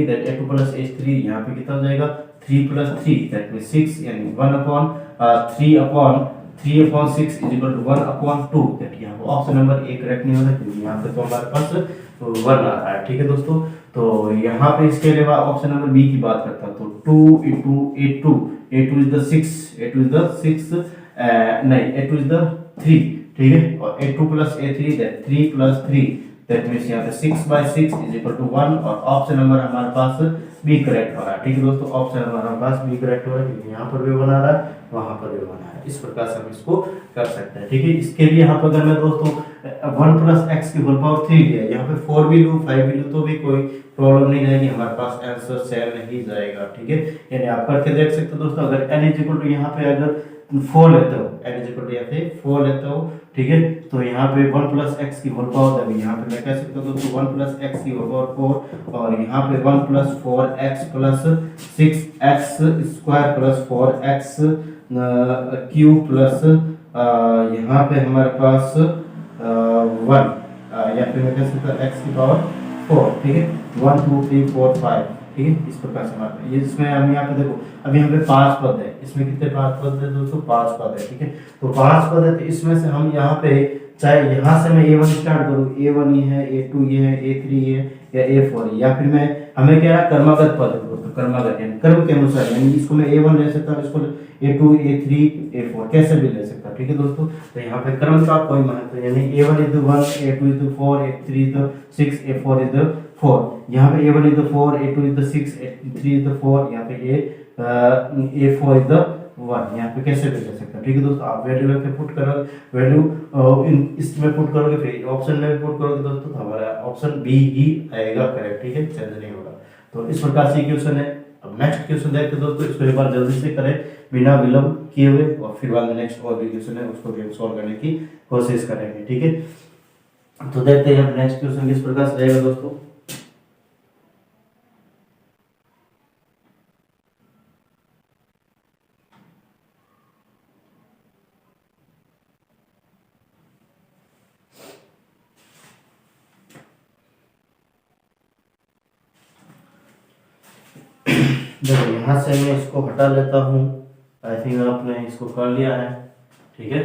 that a2 plus a3 यहाँ पे कितना हो जाएगा 3 प्लस 3 दैट मींस 6 यानी 3/6 इज इक्वल टू 1/2 दैट यहाँ पे ऑप्शन नंबर ए करेक्ट नहीं होगा क्योंकि यहाँ पे तो हमारे पास 1 आ रहा है, ठीक है दोस्तों। तो यहाँ पे इसके अलावा ऑप्शन नंबर बी की बात करता हूँ तो 2 into a2 इज द 6 नहीं a2 इज द 3, ठीक है, और a2 plus a3 that 3 plus 3 that means यहाँ पे 6/6 इज इक्वल टू 1, और ऑप्शन नंबर हमारे पास बी करेक्ट हो रहा है, ठीक है दोस्तों। ऑप्शन नंबर हमारे पास बी करेक्ट हो रहा है क्योंकि यहाँ पर भी बना रहा है वहां पर भी बना है। इस प्रकार से हम इसको कर सकते हैं, ठीक है। इसके लिए यहाँ पर अगर मैं दोस्तों 1 प्लस एक्स की होल पावर 3 लिया, यहाँ पे 4 भी लूँ 5 भी लूँ तो भी कोई प्रॉब्लम नहीं रहेगी, हमारे पास आंसर सेम ही जाएगा, ठीक है। यानी आप करके देख सकते हो दोस्तों। अगर n इज इक्वल टू यहाँ पे अगर 4 लेते हो, n इज इक्वल टू यहाँ पे 4 लेते हो, ठीक है, तो यहाँ पे 1 प्लस एक्स की होल पावर देंगे। यहाँ पे मैं कह सकता हूँ दोस्तों 1 प्लस एक्स की होल पावर 4, और यहाँ पे 1 plus 4x plus 6x square plus 4x cube plus यहाँ पे हमारे पास 1 या फिर मैं कह सकता हूँ x की पावर 4, ठीक है, 1 2 3 4 5, ठीक है। इस प्रकार से हमारे ये इसमें हम यहाँ पे देखो अभी यहाँ पे 5 पद है, इसमें कितने 5 पद है दोस्तों, 5 पद है, ठीक है। तो 5 पद है तो इसमें से हम यहाँ पे चाहे यहाँ से मैं a1 स्टार्ट करूँ, a1 ये है, a2 ये है, a3 ये है या a4 या फिर मैं हमें क्या है क्रमागत पद है दोस्तों, क्रमागत यानी क्रम के अनुसार, यानी इसको मैं a1 ले सकता हूँ, इसको a2 a3 a4 कैसे भी ले सकता हूँ, ठीक है दोस्तों। तो यहाँ पे क्रम का कोई महत्व यानी a1 is the 1, a2 is the 4, a3 is the 6, a4 is the 4। यहाँ पे a1 is the 4, a2 is the 6, a3 is the 4, यहाँ पे a4 इज द 1, यहाँ पे कैसे भी ले सकते हैं, ठीक है दोस्तों। आप वैल्यू लेके पुट करोगे, वैल्यू इसमें पुट करोगे, फिर ऑप्शन में पुट करोगे दोस्तों, तो हमारा ऑप्शन बी ही आएगा करेक्ट, ठीक है, चेंज नहीं होगा। तो इस प्रकार से क्वेश्चन है। अब नेक्स्ट क्वेश्चन देखते हैं दोस्तों, इसको एक बार जल्दी से करें बिना विलंब किए हुए, और फिर बाद में नेक्स्ट और भी क्वेश्चन है उसको भी हम सॉल्व करने की कोशिश करेंगे, ठीक है। तो देखते हैं नेक्स्ट क्वेश्चन किस प्रकार से रहेगा दोस्तों। देखो यहाँ से मैं इसको हटा लेता हूँ, आई थिंक आपने इसको कर लिया है, ठीक है।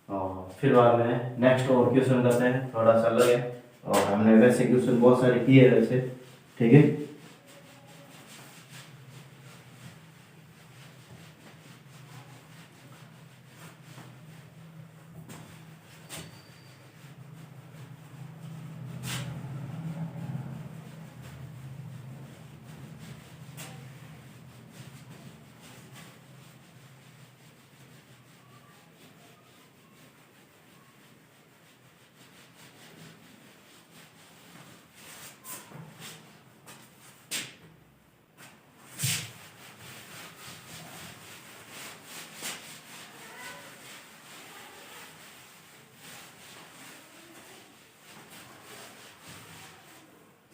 और फिर बाद में नेक्स्ट और क्वेश्चन करते हैं, थोड़ा सा अलग है, और हमने वैसे क्वेश्चन बहुत सारे किए हैं वैसे, ठीक है।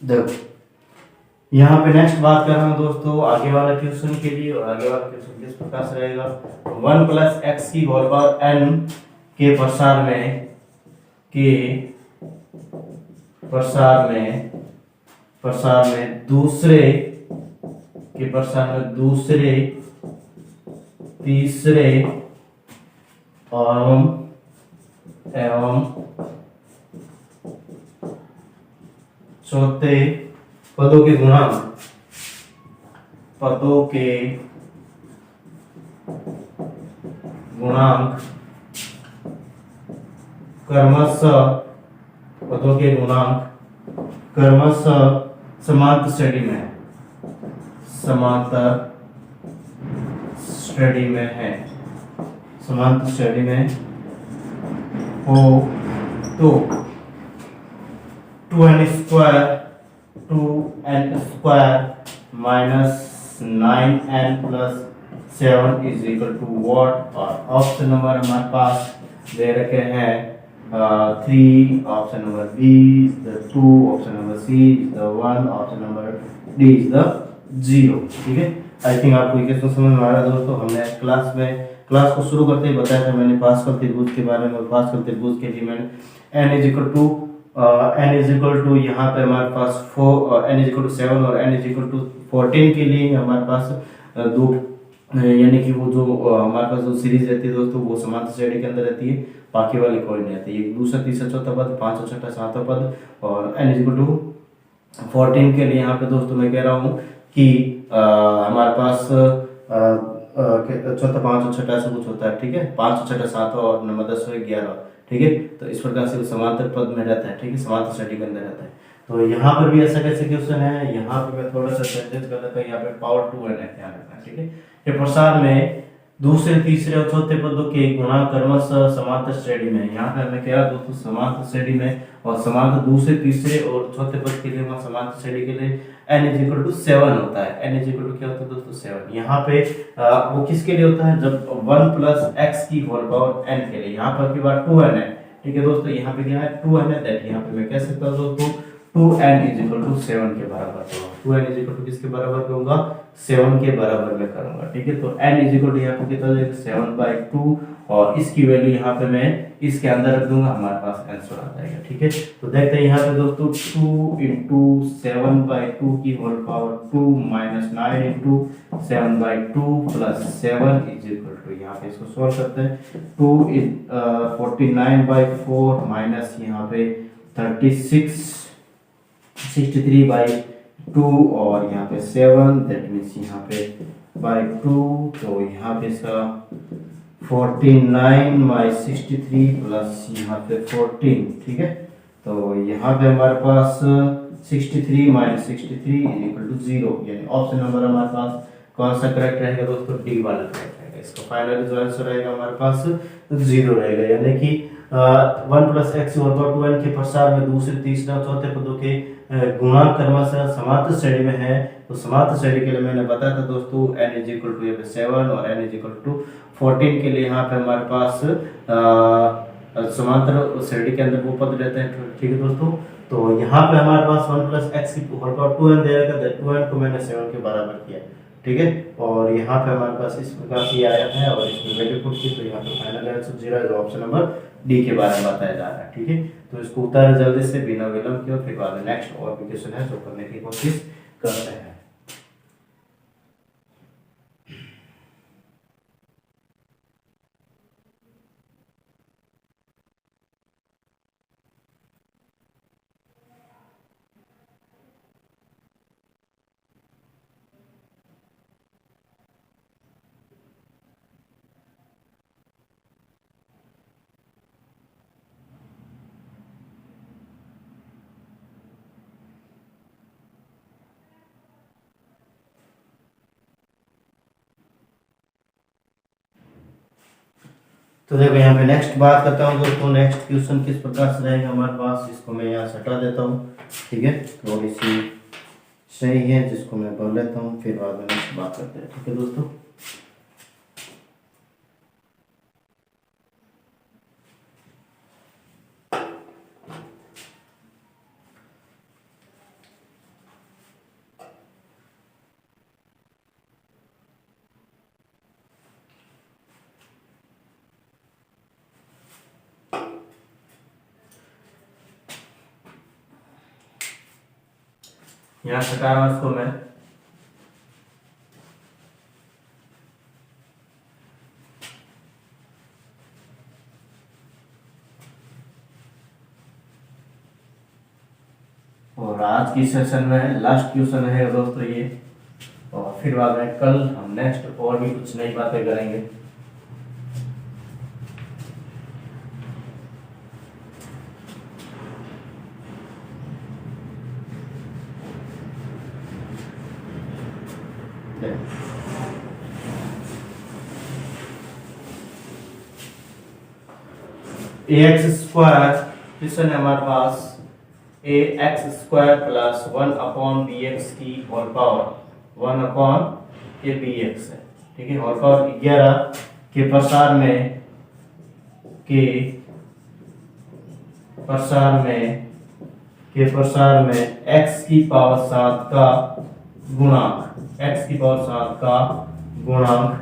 देखो यहाँ पे नेक्स्ट बात कर रहा हूँ दोस्तों आगे वाला क्वेश्चन के लिए। और आगे वाला क्वेश्चन किस प्रकार से रहेगा, 1 + x की होल पावर n के प्रसार में दूसरे तीसरे एवं चौथे पदों के गुणांक क्रमशः समांतर श्रेणी में हो तो 2n² minus 9n plus 7 is equal to what। और ऑप्शन नंबर हमारे पास दे रखे हैं 3, option number B is the 2, option number C is the 1, option number D is the 0। ठीक है, आई थिंक आपको ये क्वेश्चन समझ में आ रहा है दोस्तों। हमने क्लास को शुरू करते ही बताया था मैंने पास्कल त्रिभुज के बारे में। पास्कल त्रिभुज के लिए मैंने n इज इक्वल टू यहाँ पे हमारे पास 4, n इज इक्वल टू 7 और n इज इक्वल टू 14 के लिए हमारे पास दो, यानी कि वो जो हमारे पास जो सीरीज रहती है दोस्तों वो समांतर श्रेणी के अंदर रहती है, बाकी वाले कोई नहीं रहती। एक दूसरा तीसरा चौथा पद, पांचवा छठा सातवां पद, और n इज इक्वल टू 14 के लिए यहाँ पे दोस्तों मैं कह रहा हूँ कि हमारे पास चौथा पांचवा छठा ऐसा कुछ होता है। ठीक है, पांचवा छठा सातवां और नंबर 10 11। ठीक है, तो इस प्रकार से समांतर पद में रहता है। ठीक है, समांतर श्रेणी के अंदर रहता है। तो यहाँ पर भी ऐसा कैसे क्वेश्चन है, यहाँ पे मैं थोड़ा सा चेंजेस कर देता हूँ। यहाँ पे पावर 2n है, ध्यान रखना। ठीक है, ये प्रसार में दूसरे तीसरे और चौथे पदों के गुणा क्रमशः समांतर श्रेणी में। यहाँ पे हमें क्या दोस्तों समांतर श्रेणी में, और समांतर दूसरे तीसरे और चौथे पद के लिए समांतर श्रेणी के लिए n इज इक्वल टू 7 होता है। n इज इक्वल टू क्या होता है दोस्तों 7। यहाँ पे वो किसके लिए होता है, जब 1 + x की होल पावर n के लिए। यहाँ पर की बात 2n है। ठीक है दोस्तों, यहाँ पे क्या है 2n है, दैट यहाँ पे मैं कह सकता हूँ दोस्तों 2n इज इक्वल टू 7 के बराबर होगा। 2n इज इक्वल टू किसके बराबर करूंगा, 7 के बराबर में करूंगा। ठीक है, तो n इज इक्वल टू यहाँ पे कितना हो जाएगा 7/2, और इसकी वैल्यू यहाँ पे मैं इसके अंदर रख दूंगा, हमारे पास आंसर आ जाएगा। ठीक है, तो देखते हैं यहाँ पे दोस्तों 2 × 7/2 की whole power 2 - 9 × 7/2 + 7 is equal to, यहाँ पे इसको सॉल्व करते हैं। 2 49/4 माइनस यहाँ पे 63/2 और यहाँ पे 7, दैट मीन्स यहाँ पे by 2, तो यहाँ पे इसका 49/63 प्लस यहाँ पे 14। ठीक है, तो यहाँ पे हमारे पास 63 - 63 इज इक्वल टू 0, यानी ऑप्शन नंबर हमारे पास कौन सा करेक्ट रहेगा दोस्तों, डी वाला करेक्ट रहेगा। इसका फाइनली जो आंसर रहेगा हमारे पास 0 रहेगा, यानी कि 1 + x और 2n के प्रसार में दूसरे तीसरे और चौथे पदों के गुणांक क्रमशः समांतर श्रेणी में है। तो समांतर श्रेणी के लिए मैंने बताया था दोस्तों n इज इक्वल टू 7 और n इज इक्वल टू 14 के लिए यहाँ पे हमारे पास समांतर श्रेणी के अंदर वो पद रहते हैं। ठीक है दोस्तों, तो यहाँ पे हमारे पास 1 + x की होल पावर 2n दे रखा है, 2n को मैंने 7 के बराबर किया। ठीक है, और यहाँ पे हमारे पास इस प्रकार से आया है और इसमें वैल्यू पुट की, तो यहाँ पे फाइनल आंसर 0 है, ऑप्शन नंबर डी के बारे में बताया जा रहा है। ठीक है, तो इसको उतारे जल्दी से बिना विलंब के, फिर बाद में नेक्स्ट और भी क्वेश्चन है जो करने की कोशिश करते हैं। तो देखो यहाँ पे नेक्स्ट बात करता हूँ दोस्तों, नेक्स्ट क्वेश्चन किस प्रकार से रहेगा हमारे पास, इसको मैं यहाँ से हटा देता हूँ। ठीक है, थोड़ी सी सही है, जिसको मैं पढ़ लेता हूँ, फिर बाद में नेक्स्ट बात करते हैं। ठीक है दोस्तों, यहाँ हटा रहा हूँ इसको मैं। और आज की सेशन में लास्ट क्वेश्चन है दोस्तों ये, और फिर बाद में कल हम नेक्स्ट और भी कुछ नई बातें करेंगे। ए एक्स स्क्वायर क्वेश्चन है हमारे पास, A X square plus 1 B X की whole power 1 A B X है, ठीक है। होल पावर 11 के प्रसार में x की पावर 7 का गुणांक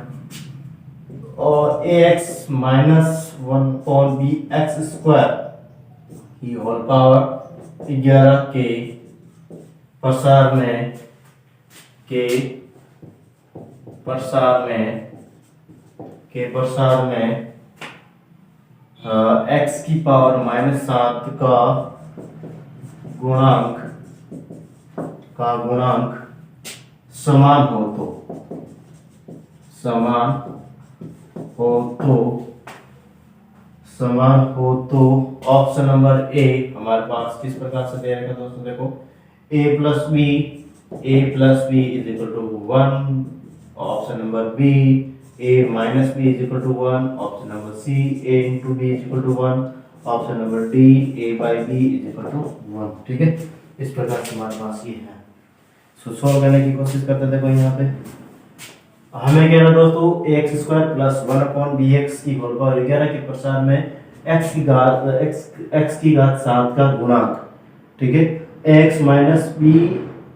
और ax minus 1 B X square की होल पावर 11 के प्रसार में x की पावर माइनस 7 का गुणांक समान हो तो ऑप्शन नंबर ए हमारे पास किस प्रकार से दे रहेगा दोस्तों, देखो a plus B is equal to 1, option number B a minus B is equal to 1, option number C a into B is equal to 1, option number D a by B is equal to 1, ठीक है। इस प्रकार से हमारे पास ये है। सो solve करने की कोशिश करते हैं। देखो यहाँ पे हमें कह रहा दोस्तों X square plus 1 B X की होल पावर 11 के प्रसार में x की घात 7 का गुणांक, ठीक है। x minus B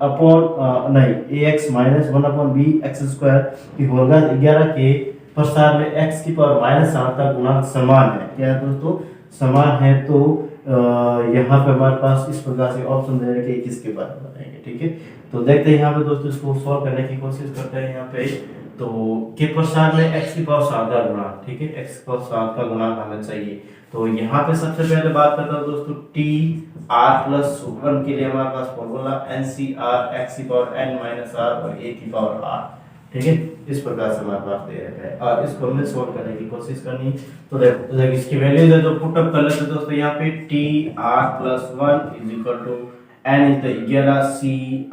upon ax minus 1 B X square की होल घात 11 के प्रसार में x की पावर माइनस 7 का गुणांक समान है। क्या है दोस्तों, समान है। तो यहाँ पे हमारे पास इस प्रकार से ऑप्शन दे रखे किसके बराबर आएंगे, ठीक है। तो देखते हैं यहाँ पे दोस्तों, इसको सॉल्व करने की कोशिश करते हैं। यहाँ पे तो के प्रसार में x की पावर 7 का गुणांक, ठीक है, x की पावर 7 का गुणांक हमें चाहिए। तो यहाँ पे सबसे पहले बात करता हूँ दोस्तों t r+1 के लिए हमारे पास फॉर्मूला NCR x की पावर n माइनस r और a की पावर r, ठीक है। इस प्रकार से हमारे पास दे रखा है और इसको हमें सॉल्व करने की कोशिश करनी। तो देखो इसकी वैल्यू दे दो, पुट अप कर लेते दोस्तों। यहाँ पे t r+1 is equal to n is the 11 c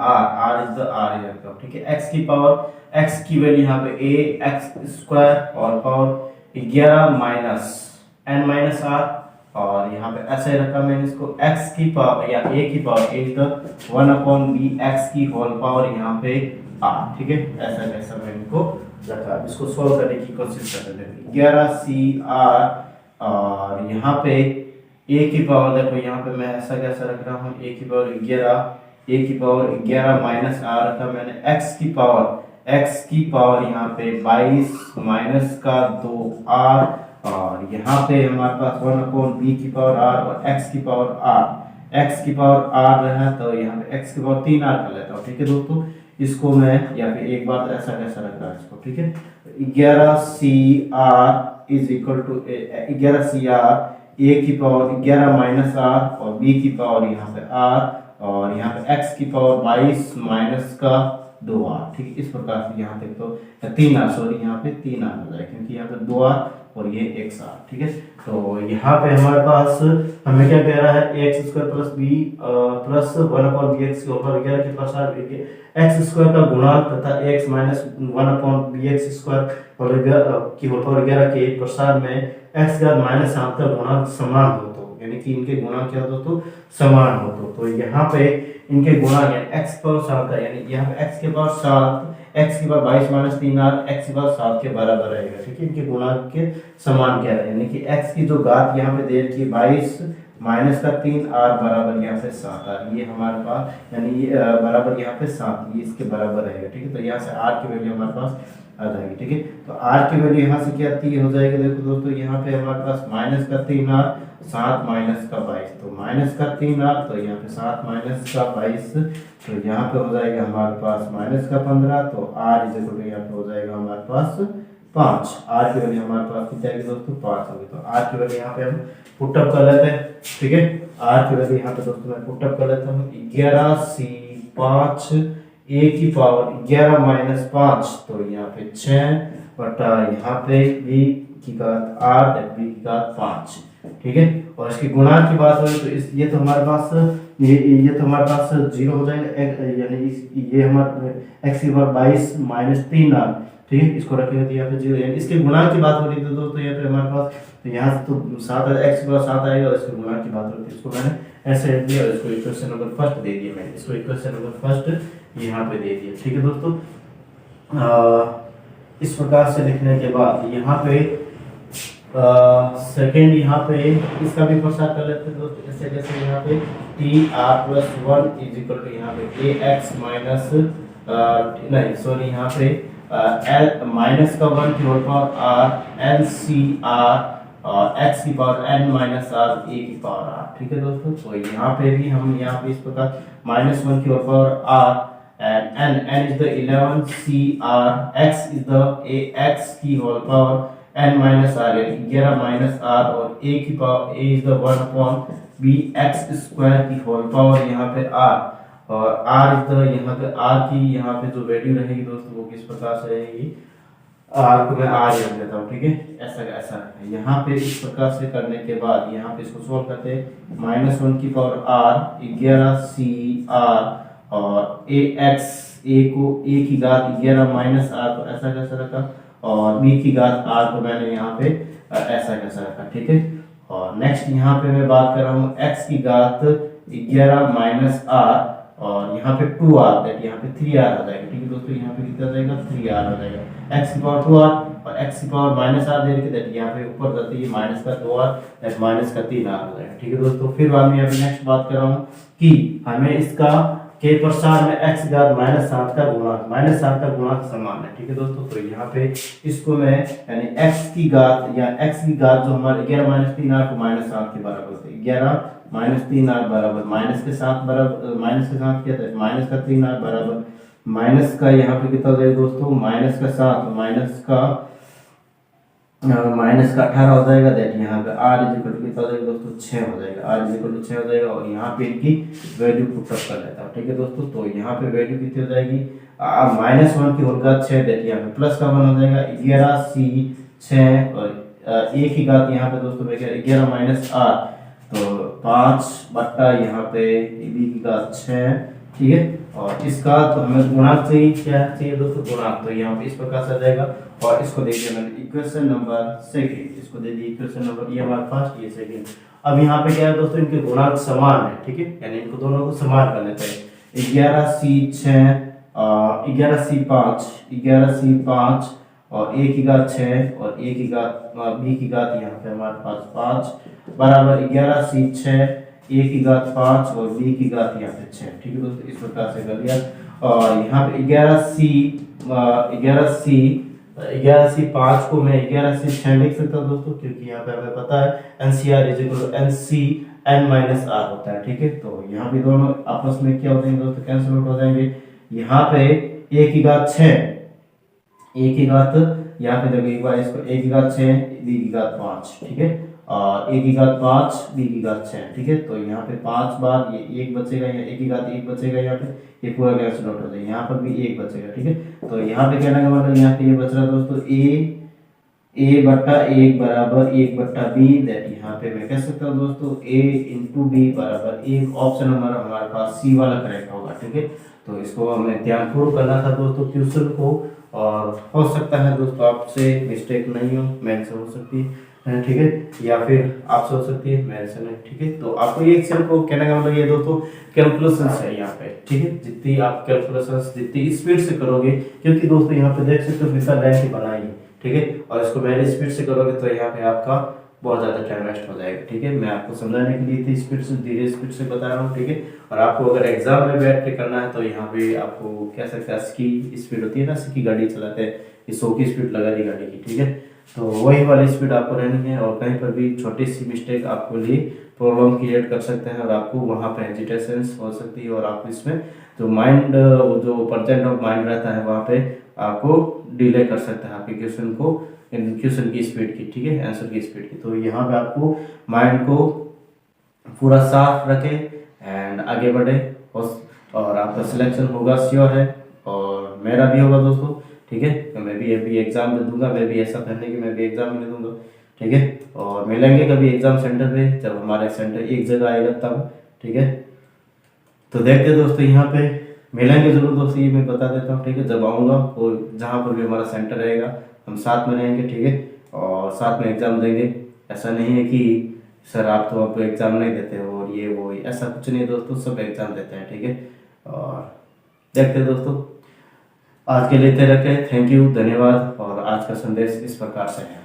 r is the r is the, ठीक है। x की पावर x की वैल्यू यहाँ पे a x स्क्वायर और power 11 minus n minus r, और यहाँ पे ऐसे रखा मैंने इसको x की पावर या a की power a is the 1 B X की होल पावर यहाँ पे r, ठीक है। ऐसा कैसा मैं इनको रखा, इसको सॉल्व करने की कोशिश करते हैं। 11 c r और यहाँ पे a की पावर, देखो यहाँ पे मैं ऐसा कैसा रख रहा हूँ, a की पावर 11 माइनस r रखा मैंने, x की पावर यहाँ पे 22 माइनस का 2r, और यहाँ पे हमारे पास 1 बी की पावर r और x की पावर r रहा, तो यहाँ पे x की पावर 3r कर लेता हूँ, ठीक है दोस्तों। इसको मैं यहाँ पे एक बार ऐसा कैसा रख रहा है इसको, ठीक है। 11cr is equal to 11cr a की पावर 11 माइनस r और b की पावर यहाँ पे r और यहाँ पे x की पावर 22 माइनस का 2r, ठीक है। इस प्रकार से यहाँ तक तो 3r, सॉरी यहाँ पे 3r हो जाए क्योंकि यहाँ पे 2r और ये x r, ठीक है। तो यहाँ पे हमारे पास हमें क्या कह रहा है, X square plus B plus 1 B X के ऊपर 11 के प्रसार एक्स स्क्वायर का गुणांक तथा x minus 1 B X square और की ऊपर 11 के प्रसार में x का माइनस 7 का गुणांक समान हो, तो यानी कि इनके गुणांक क्या हो तो समान हो। तो यहाँ पे इनके गुणांक है x पावर 7 का, यानी यहाँ पे x के पावर 7 x की पावर 22 माइनस 3r x की पावर 7 के बराबर रहेगा, ठीक है। इनके गुणांक के समान क्या है, यानी कि x की जो घात यहाँ पे दे रखी है 22 माइनस का 3 आर बराबर यहाँ पे 7 आर, ये हमारे पास यानी ये बराबर यहाँ पे 7, ये इसके बराबर रहेगा। ठीक है, तो यहाँ से आर की वैल्यू हमारे पास आ जाएगी। ठीक है, तो आर की वैल्यू यहाँ से क्या आती हो जाएगी, देखो दोस्तों यहाँ पे हमारे पास माइनस का 3 आर 7 माइनस का 22, तो माइनस का 3 आर तो यहाँ पे 7 माइनस का 22, तो यहाँ पे हो जाएगा हमारे पास माइनस का 15, तो आर इज इक्वल टू यहाँ पे हो जाएगा हमारे पास 5। आर की वैल्यू हमारे पास कितनी आएगी दोस्तों, 5 होगी। तो आर की वैल्यू यहाँ पे हम पुट अप कर लेते हैं। ठीक है, आर की वैल्यू यहाँ पे दोस्तों मैं पुट अप कर लेता हूँ, 11c5 a की पावर 11 माइनस 5, तो यहाँ पे 6 बटा यहाँ पे b की घात 8 b की घात 5। ठीक है, और इसकी गुणांक की बात करें तो ये तो हमारे पास ये तो हमारे पास 0 हो जाएगा, यानी ये हमारे x की पावर 22 माइनस 3 आर। ठीक है, इसको रखेंगे तो यहाँ पे 0, यानी इसके गुणांक की बात हो रही है तो दोस्तों यहाँ पे हमारे पास तो यहाँ से तो 7 x की पावर 7 आएगा, और इसके गुणांक की बात हो रही है, इसको मैंने ऐसे रख दिया और इसको इक्वेशन नंबर फर्स्ट दे दिया, मैंने इसको इक्वेशन नंबर फर्स्ट यहाँ पे दे दिया। ठीक है दोस्तों, इस प्रकार से लिखने के बाद यहाँ पे सेकेंड यहाँ पे इसका भी प्रसार कर लेते हैं दोस्तों, जैसे जैसे यहाँ पे T R plus 1 is equal to यहाँ पे ए एक्स माइनस नहीं सॉरी यहाँ पे एल माइनस का 1 की whole power R L C R X की power N minus R A की पावर आर। ठीक है दोस्तों, तो यहाँ पे भी हम यहाँ पे इस प्रकार माइनस 1 की whole power R and n is the 11 c r x is the a x की whole power n minus R, 11 minus R, और a की power a is the 1 upon b x square की whole power यहाँ पे r, और r is the यहाँ पे r की यहाँ पे जो वैल्यू रहेगी दोस्तों वो किस प्रकार से रहेगी, r को मैं r रख देता हूँ। ठीक है, ऐसा ऐसा है। यहाँ पे इस प्रकार से करने के बाद यहाँ पे इसको सोल्व करते हैं, माइनस 1 की पावर r 11 c r और ए एक्स ए को ए की घात 11 माइनस आर को ऐसा कैसा रखा, और बी की घात आर को मैंने यहाँ पे ऐसा कैसा रखा। ठीक है, और नेक्स्ट यहाँ पे मैं बात कर रहा हूँ एक्स की घात 11 माइनस आर, और यहाँ पे 2 आर दैट यहाँ पे 3 आर आ जाएगा। ठीक है दोस्तों, यहाँ पे कितना जाएगा 3 आर आ जाएगा, एक्स की पावर 2 आर और एक्स की पावर माइनस आर दे रखी दैट यहाँ पे ऊपर जाते है माइनस का 2 आर दैट माइनस का 3 आर हो जाएगा। ठीक है दोस्तों, फिर बाद में यहाँ पे नेक्स्ट बात कर रहा हूँ कि हमें इसका के प्रसार में x घात माइनस 7 का गुणांक समान है। ठीक है दोस्तों, तो यहाँ पे इसको मैं यानी x की घात या x की घात जो हमारे 11 माइनस 3 आर को माइनस 7 के बराबर होती है, 11 माइनस 3 आर बराबर माइनस के साथ बराबर माइनस के साथ क्या था माइनस का 3 आर बराबर माइनस का यहाँ पे कितना हो जाएगा दोस्तों माइनस का 7 माइनस का 18 हो जाएगा दैट यहाँ पे r इज इक्वल टू कितना हो जाएगा दोस्तों 6 हो जाएगा, r इज इक्वल टू 6 हो जाएगा, और यहाँ पे इनकी वैल्यू पुट अप कर लेता हूँ। ठीक है दोस्तों, तो यहाँ पे वैल्यू कितनी हो जाएगी माइनस 1 की होल घात 6 दैट यहाँ पे प्लस का 1 हो जाएगा 11 c 6 और a की घात यहाँ पे दोस्तों 11 माइनस r, तो 5 बट्टा यहाँ पे b की घात 6। ठीक है, और इसका तो हमें गुणांक चाहिए, क्या चाहिए दोस्तों गुणांक, तो यहाँ पे इस प्रकार से आ जाएगा, और इसको दे दिया मैंने इक्वेशन नंबर सेकंड, इसको दे दिया इक्वेशन नंबर ये हमारा फर्स्ट ये सेकंड। अब यहाँ पे क्या है दोस्तों इनके गुणांक समान है। ठीक है, यानी इनको दोनों को समान कर लेते हैं, 11c5 और a की घात 6 और a की घात b की घात यहाँ पे हमारे पास 5 बराबर 11c6 a की घात 5 और b की घात यहाँ पे 6। ठीक है दोस्तों, इस प्रकार से कर लिया, और यहाँ पे 11c5 को मैं 11c6 लिख सकता हूँ दोस्तों, क्योंकि यहाँ पे हमें पता है NCR is equal to NC n minus r होता है। ठीक है, तो यहाँ भी दोनों आपस में क्या होते हैं दोस्तों कैंसिल आउट हो जाएंगे। यहाँ पे a की घात 6 a की घात यहाँ पे देखो एक बार इसको a की घात 6 b की घात 5। ठीक है, और a की घात 5 b की घात 6। ठीक है, तो यहाँ पे 5 बार ये 1 बचेगा, यहाँ a की घात 1 बचेगा, यहाँ पे ये पूरा कैंसिल आउट हो जाएगा, यहाँ पर भी 1 बचेगा। ठीक है, तो यहाँ पे कहने का मतलब यहाँ पे ये बच रहा है दोस्तों a बट्टा 1 बराबर 1 बट्टा b दैट यहाँ पे मैं कह सकता हूँ दोस्तों a इंटू b बराबर 1, ऑप्शन नंबर हमारे पास सी वाला करेक्ट होगा। ठीक है, तो इसको हमें ध्यानपूर्वक करना था दोस्तों क्वेश्चन को, और हो सकता है दोस्तों आपसे मिस्टेक नहीं हो, मेरे से हो सकती है। ठीक है, या फिर आपसे हो सकती है मेरे से नहीं। ठीक है, तो आपको ये एक्शन को कहने का मतलब ये दोस्तों कैलकुलेशंस है यहाँ पे। ठीक है, जितनी आप कैलकुलेशंस जितनी स्पीड से करोगे, क्योंकि दोस्तों यहाँ पे देख सकते हो कितना लेंथ बनाएगी। ठीक है, और इसको मेरी स्पीड से करोगे तो यहाँ पे आपका बहुत ज़्यादा टाइम वेस्ट हो जाएगा। ठीक है, मैं आपको समझाने के लिए इतनी स्पीड से, धीरे स्पीड से बता रहा हूँ। ठीक है, और आपको अगर एग्जाम में बैठ के करना है तो यहाँ पे आपको कह सकते हैं 80 की स्पीड होती है ना, 80 की गाड़ी चलाते हैं, 100 की स्पीड लगा दी गाड़ी की। ठीक है, तो वही वाली स्पीड आपको रहनी है, और कहीं पर भी छोटी सी मिस्टेक आपको लिए प्रॉब्लम क्रिएट कर सकते हैं, और आपको वहाँ पे हेजिटेशन हो सकती है, और आप इसमें जो माइंड, जो परसेंट ऑफ माइंड रहता है वहाँ पे आपको डिले कर सकता है आपके क्वेश्चन की स्पीड की। ठीक है, आंसर की स्पीड की। तो यहाँ पे आपको माइंड को पूरा साफ रखे एंड आगे बढ़े, और आपका सिलेक्शन होगा, श्योर है, और मेरा भी होगा दोस्तों। ठीक है, तो मैं भी अभी एग्जाम में दूंगा, मैं भी ऐसा करने की मैं भी एग्जाम में दूंगा। ठीक है, और मिलेंगे कभी एग्जाम सेंटर पे, जब हमारे सेंटर एक जगह आएगा तब। ठीक है, तो देखते हैं दोस्तों, यहाँ पे मिलेंगे जरूर दोस्तों, ये मैं बता देता हूँ। ठीक है, जब आऊँगा वो जहाँ पर भी हमारा सेंटर रहेगा हम साथ में रहेंगे। ठीक है, और साथ में एग्जाम देंगे। ऐसा नहीं है कि सर आप तो अब एग्जाम नहीं देते हो और ये वो, ऐसा कुछ नहीं है दोस्तों, सब एग्जाम देते हैं। ठीक है, और देखते हैं दोस्तों, आज के लिए इतने रखें। थैंक यू, धन्यवाद। और आज का संदेश इस प्रकार से है।